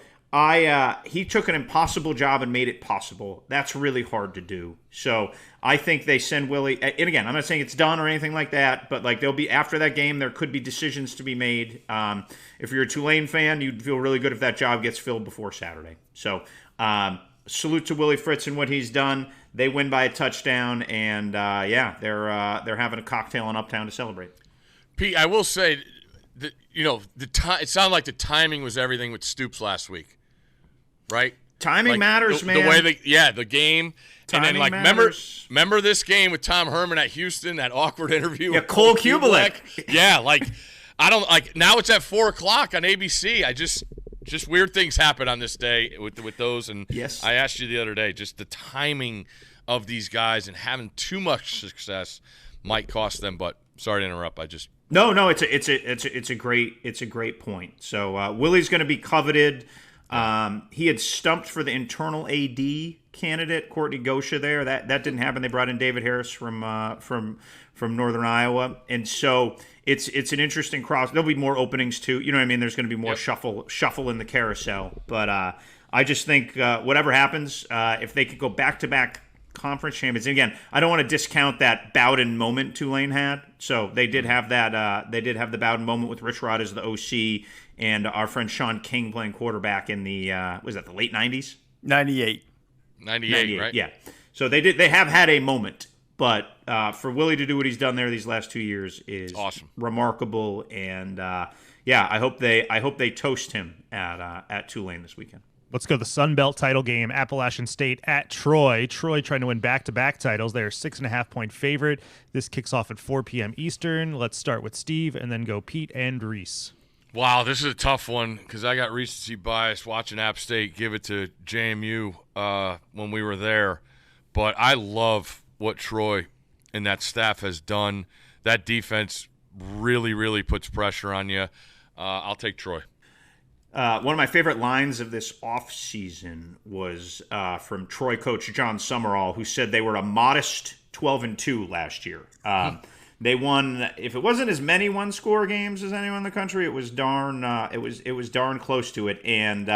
he took an impossible job and made it possible. That's really hard to do. So I think they send Willie. And again, I'm not saying it's done or anything like that, but like there'll be after that game, there could be decisions to be made. If you're a Tulane fan, you'd feel really good if that job gets filled before Saturday. So salute to Willie Fritz and what he's done. They win by a touchdown, and they're having a cocktail in Uptown to celebrate. Pete, I will say that it sounded like the timing was everything with Stoops last week, right? Timing matters, man. The way the game. Timing and then, matters. remember this game with Tom Herman at Houston, that awkward interview? Yeah, Cole Kubelik. Yeah, I don't like. Now it's at 4:00 on ABC. I just weird things happen on this day with those. And yes. I asked you the other day, just the timing of these guys and having too much success might cost them. But sorry to interrupt. No, it's a great point. So Willie's going to be coveted. He had stumped for the internal AD candidate, Courtney Gosha there. That didn't happen. They brought in David Harris from Northern Iowa. And so it's an interesting cross. There'll be more openings too. You know what I mean? There's going to be more shuffle in the carousel. But I just think whatever happens, if they could go back-to-back conference champions. And again, I don't want to discount that Bowden moment Tulane had. So they did have that. They did have the Bowden moment with Rich Rod as the OC and our friend Sean King playing quarterback in the the late 90s? 98, right? Yeah. So they have had a moment, but for Willie to do what he's done there these last 2 years is awesome, remarkable, and I hope they toast him at Tulane this weekend. Let's go to the Sun Belt title game. Appalachian State at Troy. Troy trying to win back-to-back titles. They're 6.5-point favorite. This kicks off at 4 p.m. Eastern. Let's start with Steve and then go Pete and Rece. Wow, this is a tough one because I got recency bias watching App State give it to JMU when we were there. But I love what Troy and that staff has done. That defense really, really puts pressure on you. I'll take Troy. One of my favorite lines of this offseason was from Troy coach John Summerall, who said they were a modest 12-2 last year. They won. If it wasn't as many one-score games as anyone in the country, it was darn. It was darn close to it, and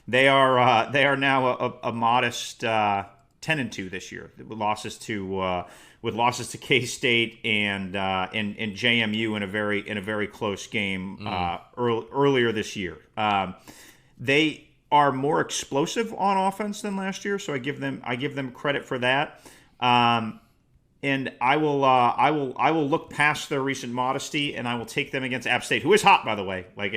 they are now a modest 10-2 this year with losses to K-State and JMU in a very close game earlier this year. They are more explosive on offense than last year, so I give them credit for that. And I will look past their recent modesty, and I will take them against App State, who is hot, by the way. Like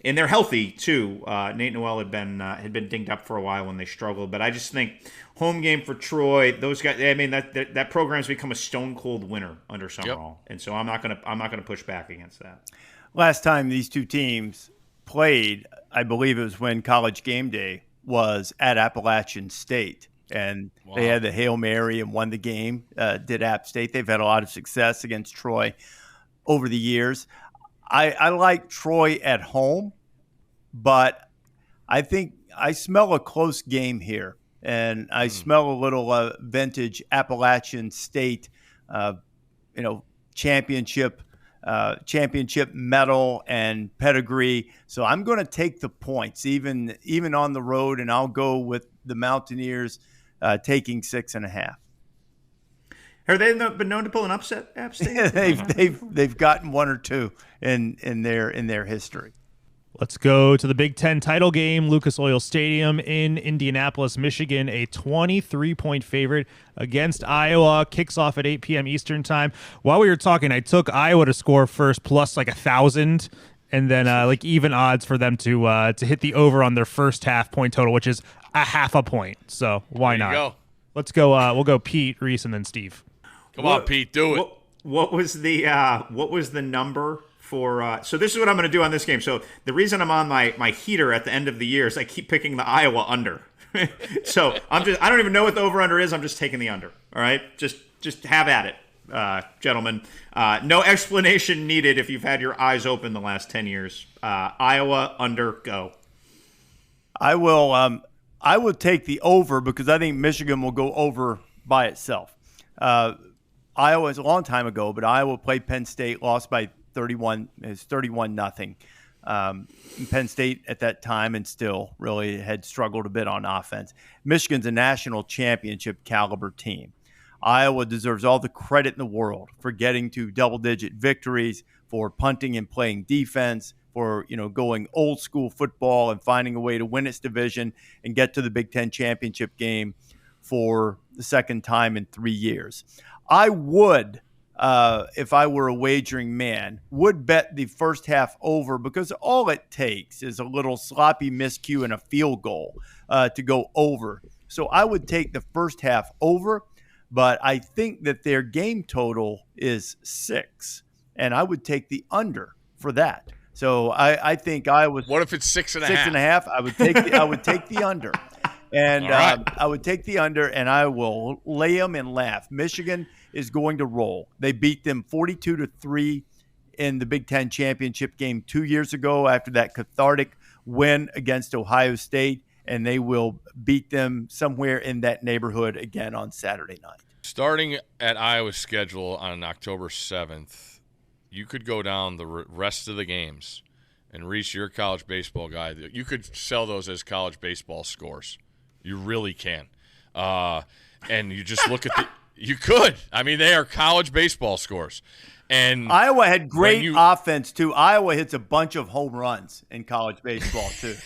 and they're healthy too. Nate Noel had been dinged up for a while when they struggled, but I just think home game for Troy. Those guys. I mean that program's become a stone cold winner under Summerall, and so I'm not gonna push back against that. Last time these two teams played, I believe it was when College Game Day was at Appalachian State. And They had the Hail Mary and won the game, did App State. They've had a lot of success against Troy over the years. I like Troy at home, but I think I smell a close game here. And I smell a little vintage Appalachian State, championship medal and pedigree. So I'm going to take the points, even on the road, and I'll go with the Mountaineers taking 6.5. Have they been known to pull an upset, App State? they've gotten one or two in their history. Let's go to the Big Ten title game, Lucas Oil Stadium in Indianapolis, Michigan. A 23-point favorite against Iowa. Kicks off at 8 p.m. Eastern time. While we were talking, I took Iowa to score first plus like 1,000. and then like even odds for them to hit the over on their first half point total, which is a half a point. So why not? Go. Let's go. We'll go Pete, Rece, and then Steve. Come on, Pete, do it. What was the number for? So this is what I'm going to do on this game. So the reason I'm on my heater at the end of the year is I keep picking the Iowa under. So I don't even know what the over under is. I'm just taking the under. All right, just have at it, gentlemen. No explanation needed if you've had your eyes open the last 10 years. Iowa under, go. I will take the over because I think Michigan will go over by itself. Iowa is a long time ago, but Iowa played Penn State, lost by 31. It's 31-0. Penn State at that time and still really had struggled a bit on offense. Michigan's a national championship caliber team. Iowa deserves all the credit in the world for getting to double-digit victories, for punting and playing defense, for going old school football and finding a way to win its division and get to the Big Ten championship game for the second time in 3 years. I would, if I were a wagering man, would bet the first half over because all it takes is a little sloppy miscue and a field goal to go over. So I would take the first half over, but I think that their game total is 6, and I would take the under for that. So I think I was. What if it's 6.5? 6.5. I would take the under, and right. I would take the under, and I will lay them and laugh. Michigan is going to roll. They beat them 42-3 in the Big Ten championship game 2 years ago after that cathartic win against Ohio State, and they will beat them somewhere in that neighborhood again on Saturday night. Starting at Iowa's schedule on October 7th, you could go down the rest of the games, and Rece, you're a college baseball guy. You could sell those as college baseball scores. You really can. And you just look at the – you could. I mean, they are college baseball scores. And Iowa had great offense, too. Iowa hits a bunch of home runs in college baseball, too.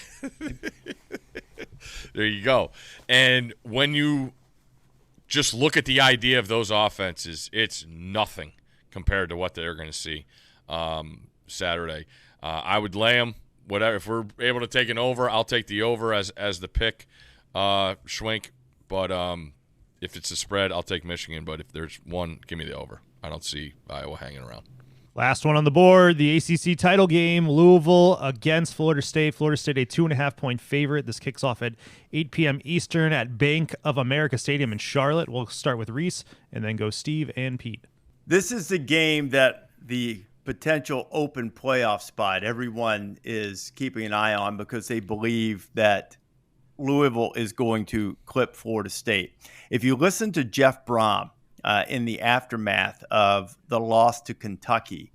There you go. And when you just look at the idea of those offenses, it's nothing compared to what they're going to see Saturday. I would lay them. Whatever. If we're able to take an over, I'll take the over as the pick, Schwenk. But if it's a spread, I'll take Michigan. But if there's one, give me the over. I don't see Iowa hanging around. Last one on the board, the ACC title game, Louisville against Florida State. Florida State, a 2.5-point favorite. This kicks off at 8 p.m. Eastern at Bank of America Stadium in Charlotte. We'll start with Rece and then go Steve and Pete. This is the game that the potential open playoff spot everyone is keeping an eye on because they believe that Louisville is going to clip Florida State. If you listen to Jeff Brom in the aftermath of the loss to Kentucky,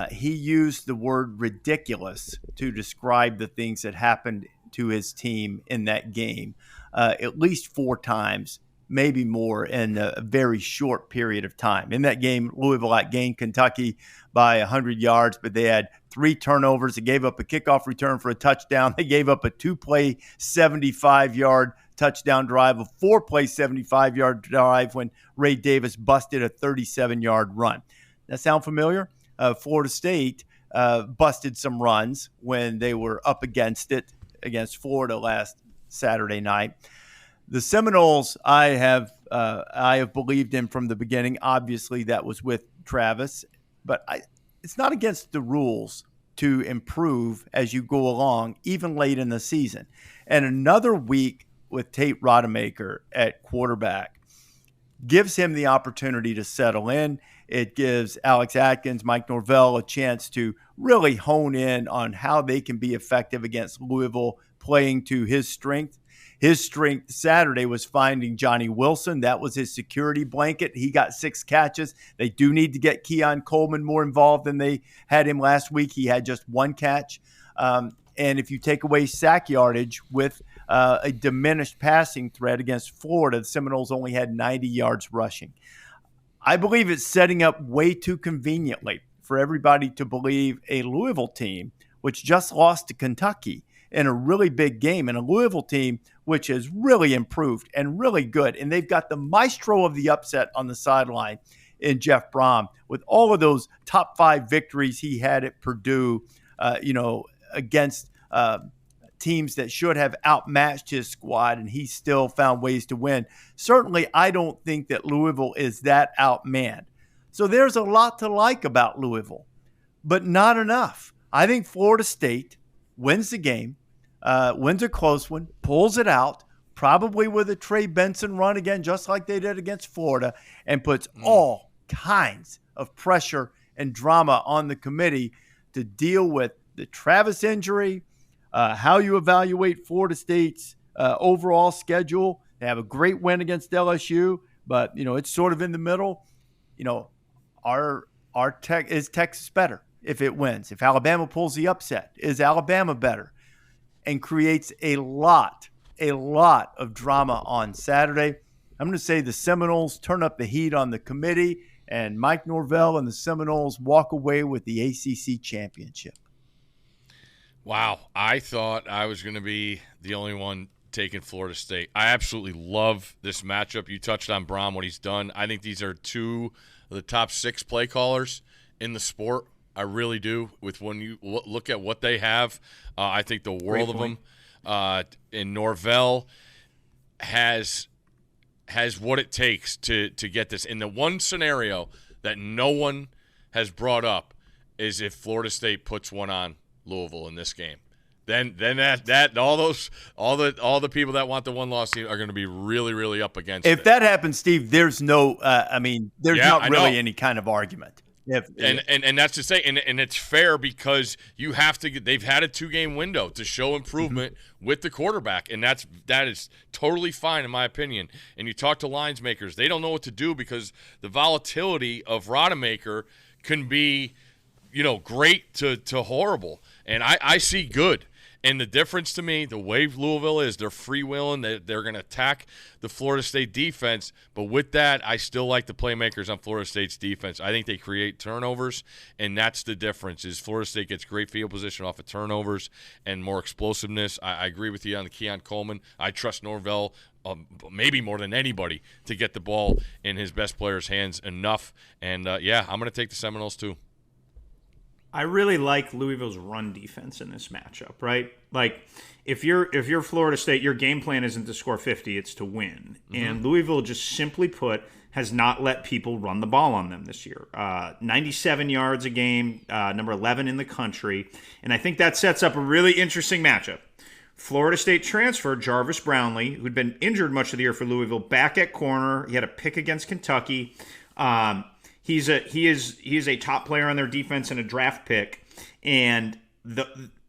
he used the word ridiculous to describe the things that happened to his team in that game at least 4 times, maybe more, in a very short period of time. In that game, Louisville outgained Kentucky by 100 yards, but they had 3 turnovers. They gave up a kickoff return for a touchdown. They gave up a 2-play 75-yard touchdown drive, a 4-play 75-yard drive when Rece Davis busted a 37-yard run. That sound familiar? Florida State busted some runs when they were up against it against Florida last Saturday night. The Seminoles, I have believed in from the beginning. Obviously, that was with Travis, but it's not against the rules to improve as you go along, even late in the season. And another week with Tate Rodemaker at quarterback gives him the opportunity to settle in. It gives Alex Atkins, Mike Norvell a chance to really hone in on how they can be effective against Louisville, playing to his strength. His strength Saturday was finding Johnny Wilson. That was his security blanket. He got 6 catches. They do need to get Keon Coleman more involved than they had him last week. He had just 1 catch. And if you take away sack yardage with a diminished passing threat against Florida, the Seminoles only had 90 yards rushing. I believe it's setting up way too conveniently for everybody to believe a Louisville team, which just lost to Kentucky in a really big game, and a Louisville team which has really improved and really good. And they've got the maestro of the upset on the sideline in Jeff Brom with all of those top 5 victories he had at Purdue against teams that should have outmatched his squad, and he still found ways to win. Certainly, I don't think that Louisville is that outmanned. So there's a lot to like about Louisville, but not enough. I think Florida State wins the game, wins a close one, pulls it out, probably with a Trey Benson run again, just like they did against Florida, and puts all kinds of pressure and drama on the committee to deal with the Travis injury, how you evaluate Florida State's overall schedule. They have a great win against LSU, but, it's sort of in the middle. Is Texas better if it wins? If Alabama pulls the upset, is Alabama better? And creates a lot of drama on Saturday. I'm going to say the Seminoles turn up the heat on the committee, and Mike Norvell and the Seminoles walk away with the ACC championship. Wow. I thought I was going to be the only one taking Florida State. I absolutely love this matchup. You touched on Braun, what he's done. I think these are two of the top 6 play callers in the sport. I really do. With when you look at what they have, I think the world of them. And Norvell has what it takes to get this. In the one scenario that no one has brought up is if Florida State puts one on Louisville in this game. Then that all the people that want the one loss team are going to be really, really up against it. If that happens, Steve, there's no there's not really any kind of argument. And that's to say, and it's fair because you have to. They've had a 2-game window to show improvement with the quarterback, and that is totally fine in my opinion. And you talk to lines makers, they don't know what to do because the volatility of Rodemaker can be, great to horrible, and I see good. And the difference to me, the way Louisville is, they're freewheeling. They're going to attack the Florida State defense. But with that, I still like the playmakers on Florida State's defense. I think they create turnovers, and that's the difference. Is Florida State gets great field position off of turnovers and more explosiveness. I agree with you on the Keon Coleman. I trust Norvell maybe more than anybody to get the ball in his best player's hands enough. And, I'm going to take the Seminoles too. I really like Louisville's run defense in this matchup, right? Like, if you're Florida State, your game plan isn't to score 50, it's to win. And Louisville, just simply put, has not let people run the ball on them this year. 97 yards a game, number 11 in the country. And I think that sets up a really interesting matchup. Florida State transfer Jarvis Brownlee, who'd been injured much of the year for Louisville, back at corner. He had a pick against Kentucky. He is a top player on their defense and a draft pick, and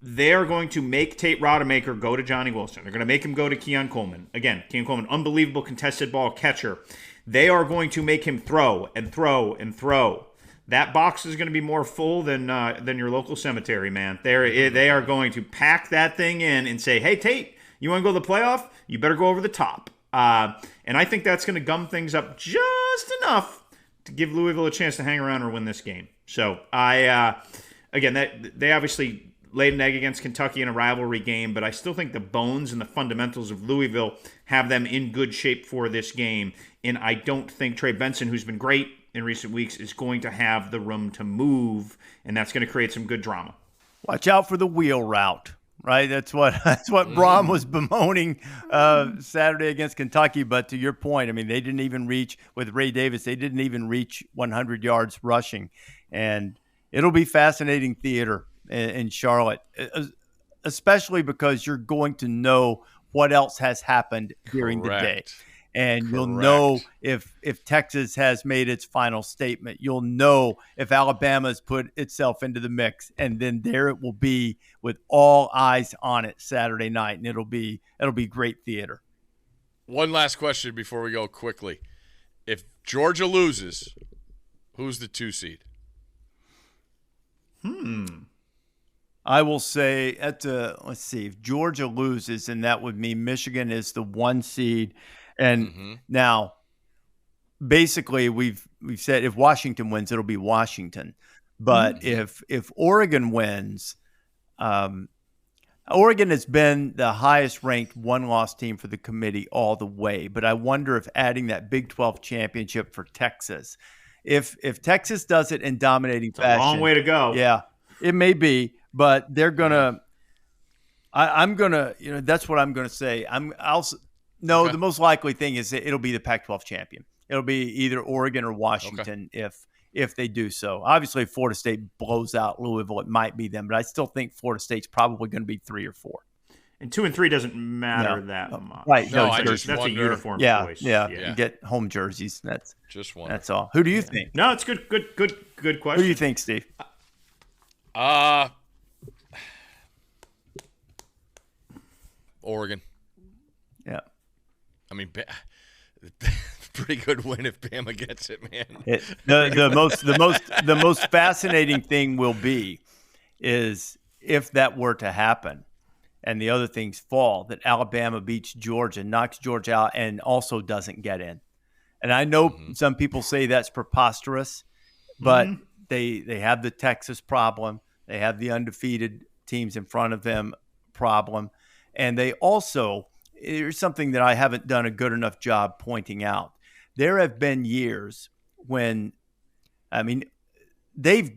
they are going to make Tate Rodemaker go to Johnny Wilson. They're going to make him go to Keon Coleman. Again, Keon Coleman, unbelievable contested ball catcher. They are going to make him throw and throw and throw. That box is going to be more full than your local cemetery, man. They are going to pack that thing in and say, hey, Tate, you want to go to the playoff? You better go over the top. And I think that's going to gum things up just enough to give Louisville a chance to hang around or win this game. So they obviously laid an egg against Kentucky in a rivalry game, but I still think the bones and the fundamentals of Louisville have them in good shape for this game. And I don't think Trey Benson, who's been great in recent weeks, is going to have the room to move, and that's going to create some good drama. Watch out for the wheel route. Right, that's what Braun was bemoaning Saturday against Kentucky. But to your point, they didn't even reach with Rece Davis. They didn't even reach 100 yards rushing, and it'll be fascinating theater in Charlotte, especially because you're going to know what else has happened during the day. And you'll know if Texas has made its final statement. You'll know if Alabama's put itself into the mix. And then there it will be with all eyes on it Saturday night. And it'll be great theater. One last question before we go quickly. If Georgia loses, who's the 2 seed? I will say let's see. If Georgia loses, then that would mean Michigan is the 1 seed. And now, basically, we've said if Washington wins, it'll be Washington. But if Oregon wins, Oregon has been the highest-ranked one-loss team for the committee all the way. But I wonder if adding that Big 12 championship for Texas, if Texas does it in dominating fashion, a long way to go. Yeah, it may be. but they're gonna. I'm gonna, that's what I'm gonna say. No, Okay. the most likely thing is that it'll be the Pac-12 champion. It'll be either Oregon or Washington if they do so. Obviously, if Florida State blows out Louisville, it might be them, but I still think Florida State's probably going to be 3 or 4. And 2 and 3 doesn't matter that much. Right? No, No, I just that's wonder, a uniform yeah, choice. yeah. You get home jerseys. Just one. That's all. Who do you think? No, it's good question. Who do you think, Steve? Oregon. Yeah. I mean, pretty good win if Bama gets it, man. The most fascinating thing will be is if that were to happen and the other things fall, that Alabama beats Georgia, knocks Georgia out, and also doesn't get in. And I know some people say that's preposterous, but they have the Texas problem. They have the undefeated teams in front of them problem. And they also, here's something that I haven't done a good enough job pointing out. There have been years when, I mean, they've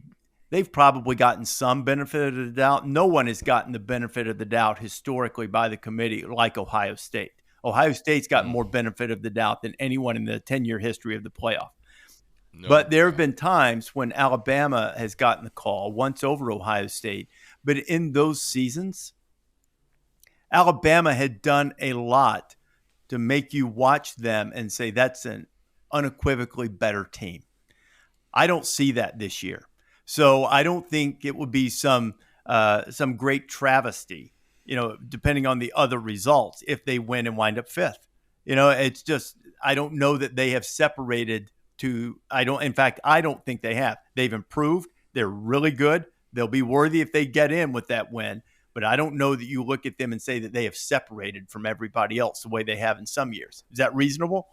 probably gotten some benefit of the doubt. No one has gotten the benefit of the doubt historically by the committee like Ohio State. Ohio State's got more benefit of the doubt than anyone in the 10-year history of the playoff. No, but there have been times when Alabama has gotten the call, once over Ohio State. But in those seasons, Alabama had done a lot to make you watch them and say that's an unequivocally better team. I don't see that this year. So I don't think it would be some great travesty, depending on the other results, if they win and wind up 5th. It's just, I don't know that they have separated I don't think they have. They've improved. They're really good. They'll be worthy if they get in with that win. But I don't know that you look at them and say that they have separated from everybody else the way they have in some years. Is that reasonable?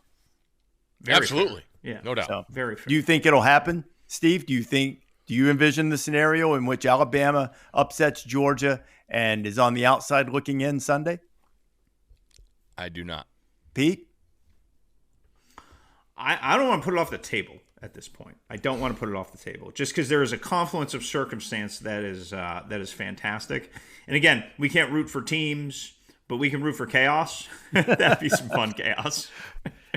Absolutely. Fair. Yeah. No doubt. So, very fair. Do you think it'll happen, Steve? Do you envision the scenario in which Alabama upsets Georgia and is on the outside looking in Sunday? I do not. Pete? I don't want to put it off the table at this point. I don't want to put it off the table just because there is a confluence of circumstance that is fantastic. And again, we can't root for teams, but we can root for chaos. That'd be some fun chaos.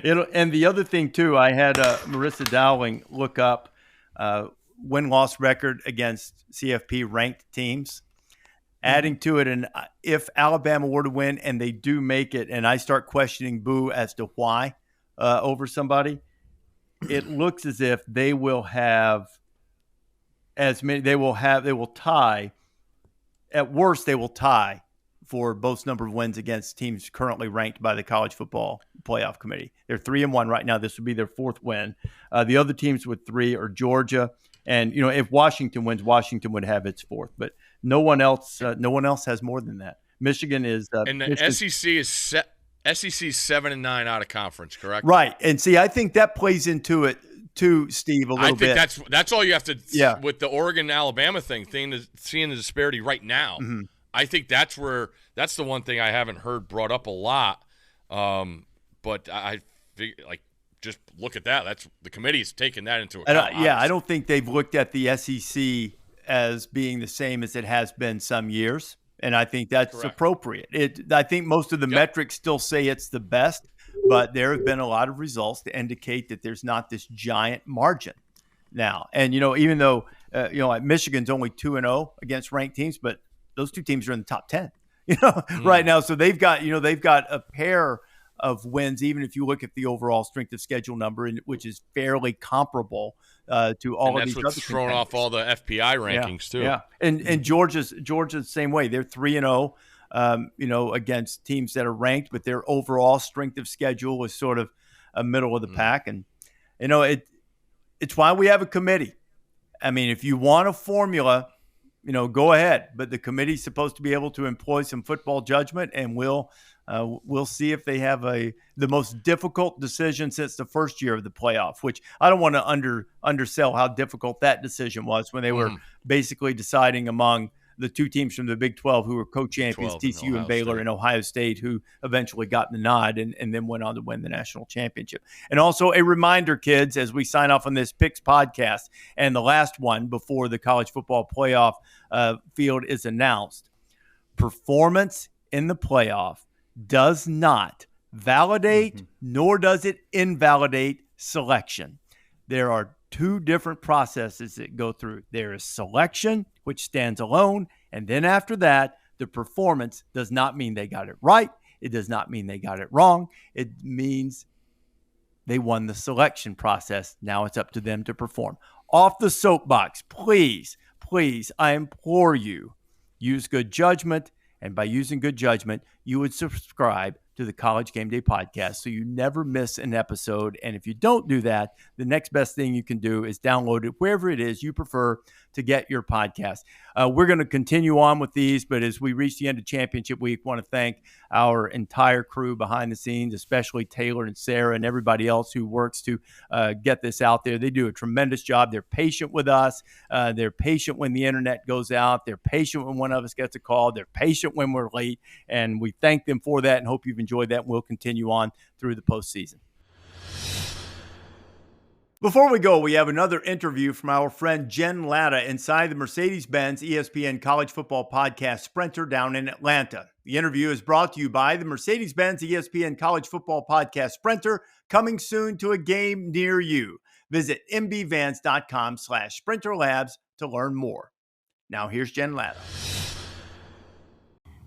And the other thing too, I had Marissa Dowling look up win-loss record against CFP ranked teams. Adding to it, and if Alabama were to win and they do make it, and I start questioning Boo as to why over somebody, it looks as if they will have as many. They will tie. At worst, they will tie for both number of wins against teams currently ranked by the College Football Playoff Committee. They're 3-1 right now. This would be their 4th win. The other teams with 3 are Georgia, and if Washington wins, Washington would have its 4th. But no one else has more than that. Michigan is and the SEC is SEC 7-9 out of conference, correct? Right. And see, I think that plays into it too, Steve, a little bit. I think that's all you have to with the Oregon Alabama thing, seeing the disparity right now. Mm-hmm. I think that's the one thing I haven't heard brought up a lot. But I figure, just look at that. That's the committee's taken that into account. I don't think they've looked at the SEC as being the same as it has been some years. And I think that's correct. Appropriate. I think most of the metrics still say it's the best, but there have been a lot of results to indicate that there's not this giant margin now. And, even though, Michigan's only 2-0 against ranked teams, but those two teams are in the top 10, right now. So they've got a pair of wins, even if you look at the overall strength of schedule number, which is fairly comparable to all of these other contenders. That's what's thrown off all the FPI rankings too. Yeah, and Georgia's the same way. They're 3-0, against teams that are ranked, but their overall strength of schedule is sort of a middle of the pack. And it's why we have a committee. I mean, if you want a formula, go ahead. But the committee's supposed to be able to employ some football judgment, and we'll see if they have the most difficult decision since the first year of the playoff, which I don't want to undersell how difficult that decision was when they were basically deciding among the two teams from the Big 12 who were co-champions, 12 and TCU and Ohio Baylor State. and Ohio State, who eventually got the nod and then went on to win the national championship. And also a reminder, kids, as we sign off on this Picks podcast and the last one before the college football playoff field is announced, performance in the playoff does not validate nor does it invalidate selection. There are two different processes that go through. There is selection, which stands alone, and then after that, the performance does not mean they got it right. It does not mean they got it wrong. It means they won the selection process. Now it's up to them to perform. Off the soapbox, please, I implore you, use good judgment, and by using good judgment, you would subscribe to the College Game Day podcast so you never miss an episode. And if you don't do that, the next best thing you can do is download it wherever it is you prefer to get your podcast. We're going to continue on with these, but as we reach the end of championship week, I want to thank our entire crew behind the scenes, especially Taylor and Sarah and everybody else who works to get this out there. They do a tremendous job. They're patient with us. They're patient when the internet goes out. They're patient when one of us gets a call. They're patient when we're late, and we thank them for that and hope you've enjoyed that. We'll continue on through the postseason. Before we go, we have another interview from our friend Jen Latta inside the Mercedes-Benz ESPN College Football Podcast Sprinter down in Atlanta. The interview is brought to you by the Mercedes-Benz ESPN College Football Podcast Sprinter, coming soon to a game near you. Visit mbvans.com/sprinterlabs to learn more. Now here's Jen Latta.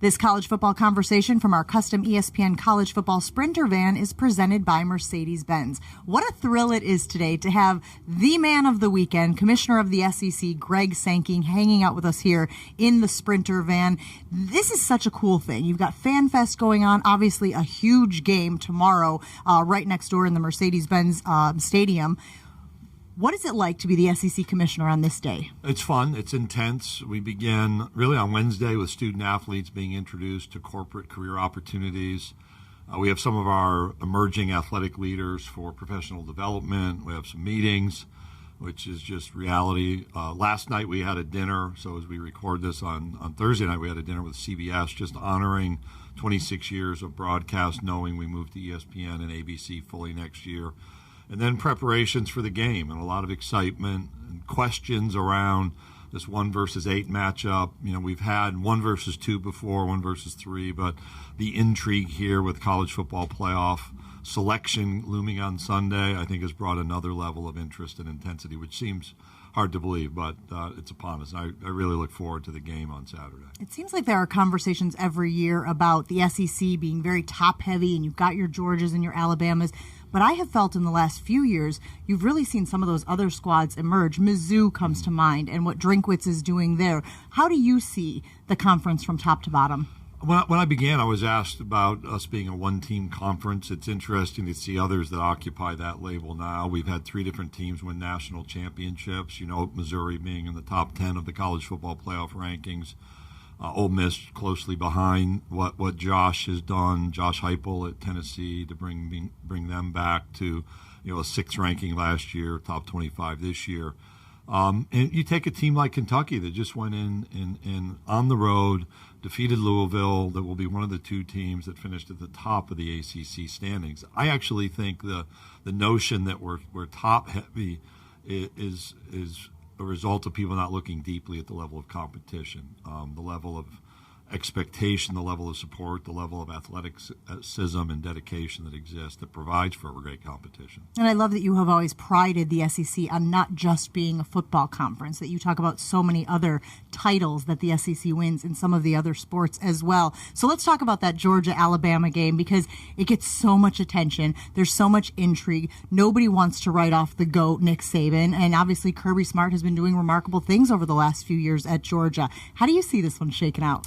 This college football conversation from our custom ESPN college football sprinter van is presented by Mercedes-Benz. What a thrill it is today to have the man of the weekend, Commissioner of the SEC, Greg Sankey, hanging out with us here in the sprinter van. This is such a cool thing. You've got Fan Fest going on, obviously a huge game tomorrow right next door in the Mercedes-Benz Stadium. What is it like to be the SEC commissioner on this day? It's fun. It's intense. We begin really on Wednesday with student athletes being introduced to corporate career opportunities. We have some of our emerging athletic leaders for professional development. We have some meetings, which is just reality. Last night we had a dinner. So as we record this on Thursday night, we had a dinner with CBS, just honoring 26 years of broadcast, knowing we move to ESPN and ABC fully next year. And then preparations for the game and a lot of excitement and questions around this 1 versus 8 matchup. You know, we've had 1 versus 2 before, 1 versus 3, but the intrigue here with college football playoff selection looming on Sunday, I think, has brought another level of interest and intensity, which seems hard to believe, but it's upon us. I really look forward to the game on Saturday. It seems like there are conversations every year about the SEC being very top-heavy, and you've got your Georgias and your Alabamas. But I have felt in the last few years, you've really seen some of those other squads emerge. Mizzou comes to mind, and what Drinkwitz is doing there. How do you see the conference from top to bottom? When I began, I was asked about us being a one-team conference. It's interesting to see others that occupy that label now. We've had 3 different teams win national championships. You know, Missouri being in the top 10 of the college football playoff rankings. Ole Miss closely behind what Josh has done, Josh Heupel at Tennessee, to bring them back to, you know, a 6th ranking last year, top 25 this year. And you take a team like Kentucky that just went in on the road, defeated Louisville, that will be one of the 2 teams that finished at the top of the ACC standings. I actually think the notion that we're top heavy is a result of people not looking deeply at the level of competition, the level of expectation, the level of support, the level of athleticism and dedication that exists that provides for a great competition. And I love that you have always prided the SEC on not just being a football conference, that you talk about so many other titles that the SEC wins in some of the other sports as well. So let's talk about that Georgia-Alabama game, because it gets so much attention. There's so much intrigue. Nobody wants to write off the GOAT, Nick Saban, and obviously Kirby Smart has been doing remarkable things over the last few years at Georgia. How do you see this one shaking out?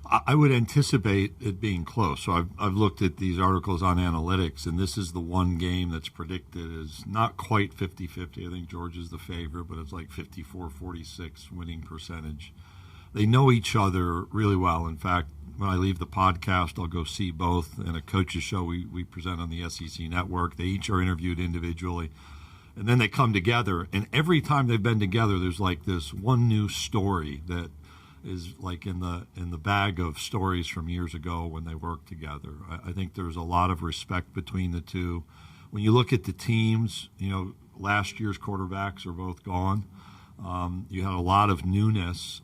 I would anticipate it being close. So I've looked at these articles on analytics, and this is the one game that's predicted as not quite 50-50. I think Georgia's the favorite, but it's like 54-46 winning percentage. They know each other really well. In fact, when I leave the podcast, I'll go see both in a coach's show we present on the SEC network. They each are interviewed individually, and then they come together. And every time they've been together, there's like this one new story that is like in the bag of stories from years ago when they worked together. I think there's a lot of respect between the two. When you look at the teams, last year's quarterbacks are both gone. You had a lot of newness,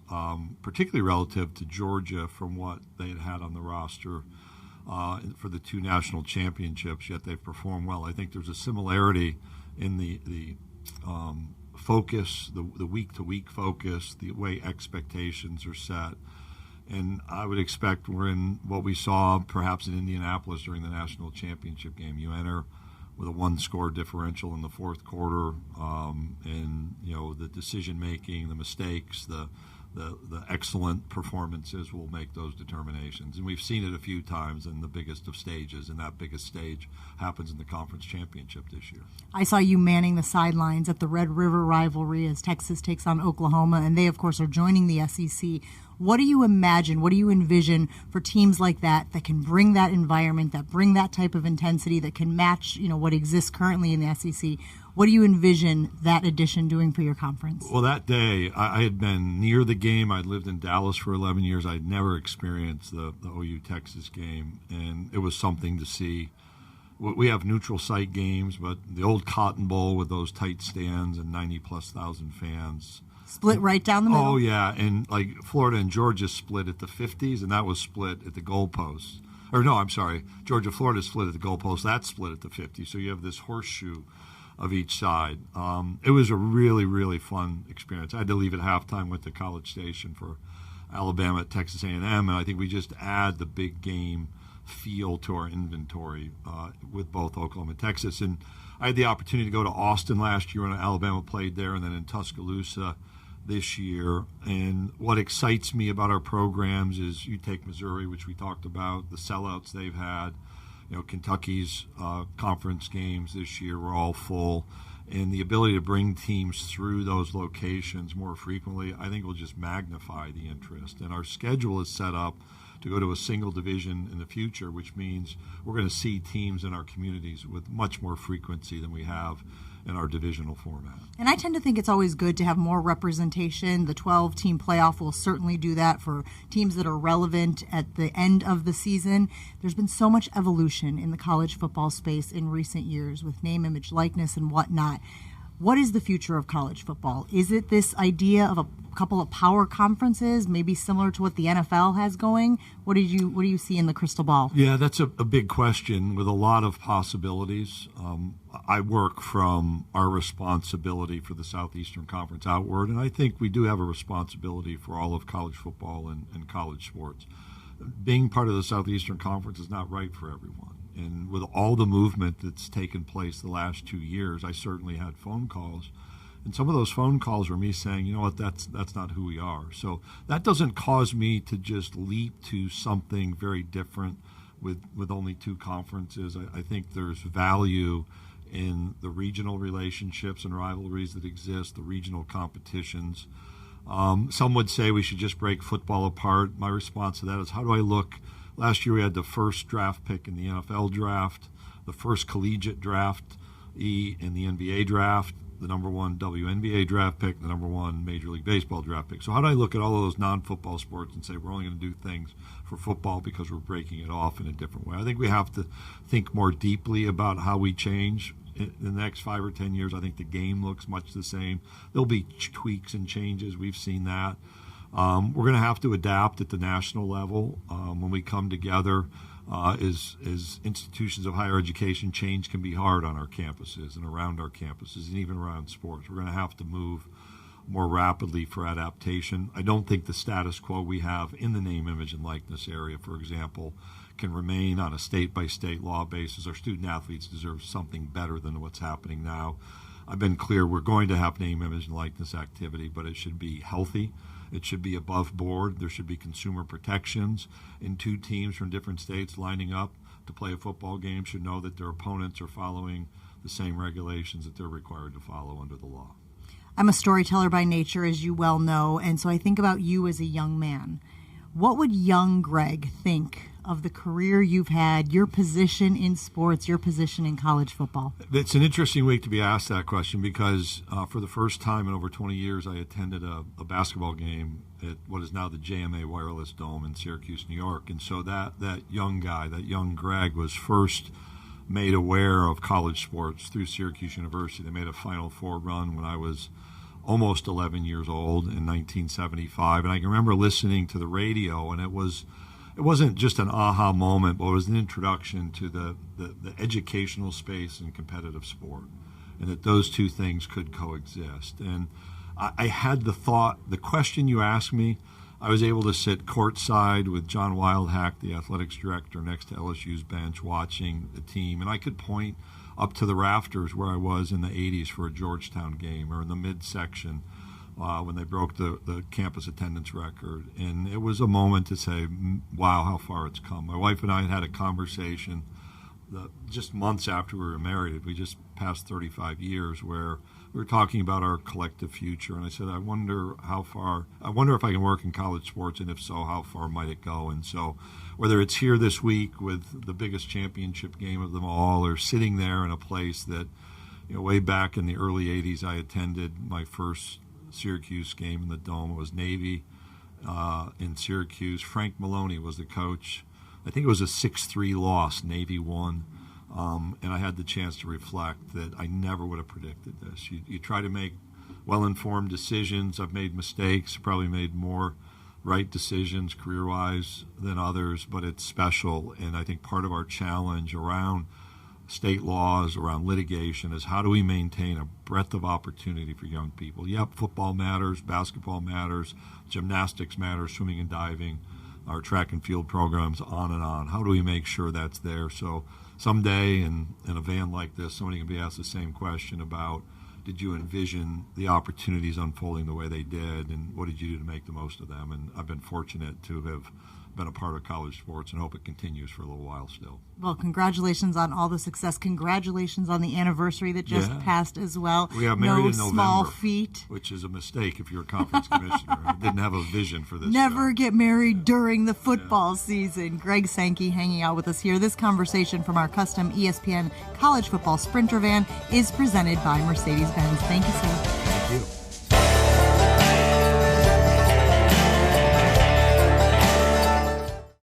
particularly relative to Georgia from what they had on the roster for the two national championships, yet they've performed well. I think there's a similarity in the focus, the week-to-week focus, the way expectations are set. And I would expect we're in what we saw perhaps in Indianapolis during the national championship game. You enter with a one-score differential in the fourth quarter, and the decision-making, the mistakes, the excellent performances will make those determinations. And we've seen it a few times in the biggest of stages, and that biggest stage happens in the conference championship this year. I saw you manning the sidelines at the Red River rivalry as Texas takes on Oklahoma, and they, of course, are joining the SEC. What do you imagine, what do you envision for teams like that can bring that environment, that bring that type of intensity, that can match, what exists currently in the SEC? What do you envision that addition doing for your conference? Well, that day, I had been near the game. I'd lived in Dallas for 11 years. I'd never experienced the OU-Texas game, and it was something to see. We have neutral site games, but the old Cotton Bowl with those tight stands and 90-plus thousand fans. Split right down the middle? Oh, yeah, and like Florida and Georgia split at the 50s, and that was split at the goalposts. Or no, I'm sorry, Georgia-Florida split at the goalposts. That split at the 50s, so you have this horseshoe of each side. It was a really, really fun experience. I had to leave at halftime, went to College Station for Alabama at Texas A&M, and I think we just add the big game feel to our inventory with both Oklahoma and Texas. And I had the opportunity to go to Austin last year when Alabama played there, and then in Tuscaloosa this year. And what excites me about our programs is you take Missouri, which we talked about, the sellouts they've had. Kentucky's conference games this year were all full, and the ability to bring teams through those locations more frequently, I think, will just magnify the interest. And our schedule is set up to go to a single division in the future, which means we're going to see teams in our communities with much more frequency than we have in our divisional format. And I tend to think it's always good to have more representation. The 12-team playoff will certainly do that for teams that are relevant at the end of the season. There's been so much evolution in the college football space in recent years with name, image, likeness, and whatnot. What is the future of college football? Is it this idea of a couple of power conferences, maybe similar to what the NFL has going? What do you see in the crystal ball? Yeah, that's a big question with a lot of possibilities. I work from our responsibility for the Southeastern Conference outward, and I think we do have a responsibility for all of college football and college sports. Being part of the Southeastern Conference is not right for everyone. And with all the movement that's taken place the last 2 years, I certainly had phone calls. And some of those phone calls were me saying, you know what, that's not who we are. So that doesn't cause me to just leap to something very different with only two conferences. I think there's value in the regional relationships and rivalries that exist, the regional competitions. Some would say we should just break football apart. My response to that is, how do I look? Last year we had the first draft pick in the NFL draft, the first collegiate draft in the NBA draft, the number one WNBA draft pick, the number one Major League Baseball draft pick. So how do I look at all of those non-football sports and say we're only going to do things for football because we're breaking it off in a different way? I think we have to think more deeply about how we change. In the next 5 or 10 years, I think the game looks much the same. There'll be tweaks and changes. We've seen that. We're going to have to adapt at the national level when we come together. As institutions of higher education, change can be hard on our campuses and around our campuses and even around sports. We're going to have to move more rapidly for adaptation. I don't think the status quo we have in the name, image, and likeness area, for example, can remain on a state-by-state law basis. Our student athletes deserve something better than what's happening now. I've been clear we're going to have name, image, and likeness activity, but it should be healthy. It should be above board. There should be consumer protections. And two teams from different states lining up to play a football game should know that their opponents are following the same regulations that they're required to follow under the law. I'm a storyteller by nature, as you well know, and so I think about you as a young man. What would young Greg think of the career you've had, your position in sports, your position in college football? It's an interesting week to be asked that question because for the first time in over 20 years, I attended a basketball game at what is now the JMA Wireless Dome in Syracuse, New York. And so that young guy, that young Greg, was first made aware of college sports through Syracuse University. They made a Final Four run when I was almost 11 years old in 1975. And I can remember listening to the radio, and it wasn't just an aha moment, but it was an introduction to the educational space in competitive sport, and that those two things could coexist. And I had the question you asked me, I was able to sit courtside with John Wildhack, the athletics director, next to LSU's bench watching the team, and I could point up to the rafters where I was in the 80s for a Georgetown game, or in the midsection when they broke the campus attendance record. And it was a moment to say, wow, how far it's come. My wife and I had a conversation just months after we were married. We just passed 35 years, where we were talking about our collective future. And I said, I wonder if I can work in college sports, and if so, how far might it go? And so whether it's here this week with the biggest championship game of them all, or sitting there in a place that, way back in the early 80s, I attended my first Syracuse game in the Dome. It was Navy in Syracuse. Frank Maloney was the coach. I think it was a 6-3 loss. Navy won. And I had the chance to reflect that I never would have predicted this. You try to make well-informed decisions. I've made mistakes, probably made more right decisions career-wise than others, but it's special. And I think part of our challenge around state laws, around litigation, is how do we maintain a breadth of opportunity for young people? Yep, football matters, basketball matters, gymnastics matters, swimming and diving, our track and field programs, on and on. How do we make sure that's there? So someday in a van like this, somebody can be asked the same question about, did you envision the opportunities unfolding the way they did, and what did you do to make the most of them? And I've been fortunate to have been a part of college sports, and hope it continues for a little while still. Well, congratulations on all the success. Congratulations on the anniversary that just passed as well. We got married in November, small feat. Which is a mistake if you're a conference commissioner. I didn't have a vision for this. Never get married during the football season. Greg Sankey hanging out with us here. This conversation from our custom ESPN college football sprinter van is presented by Mercedes-Benz. Thank you, sir.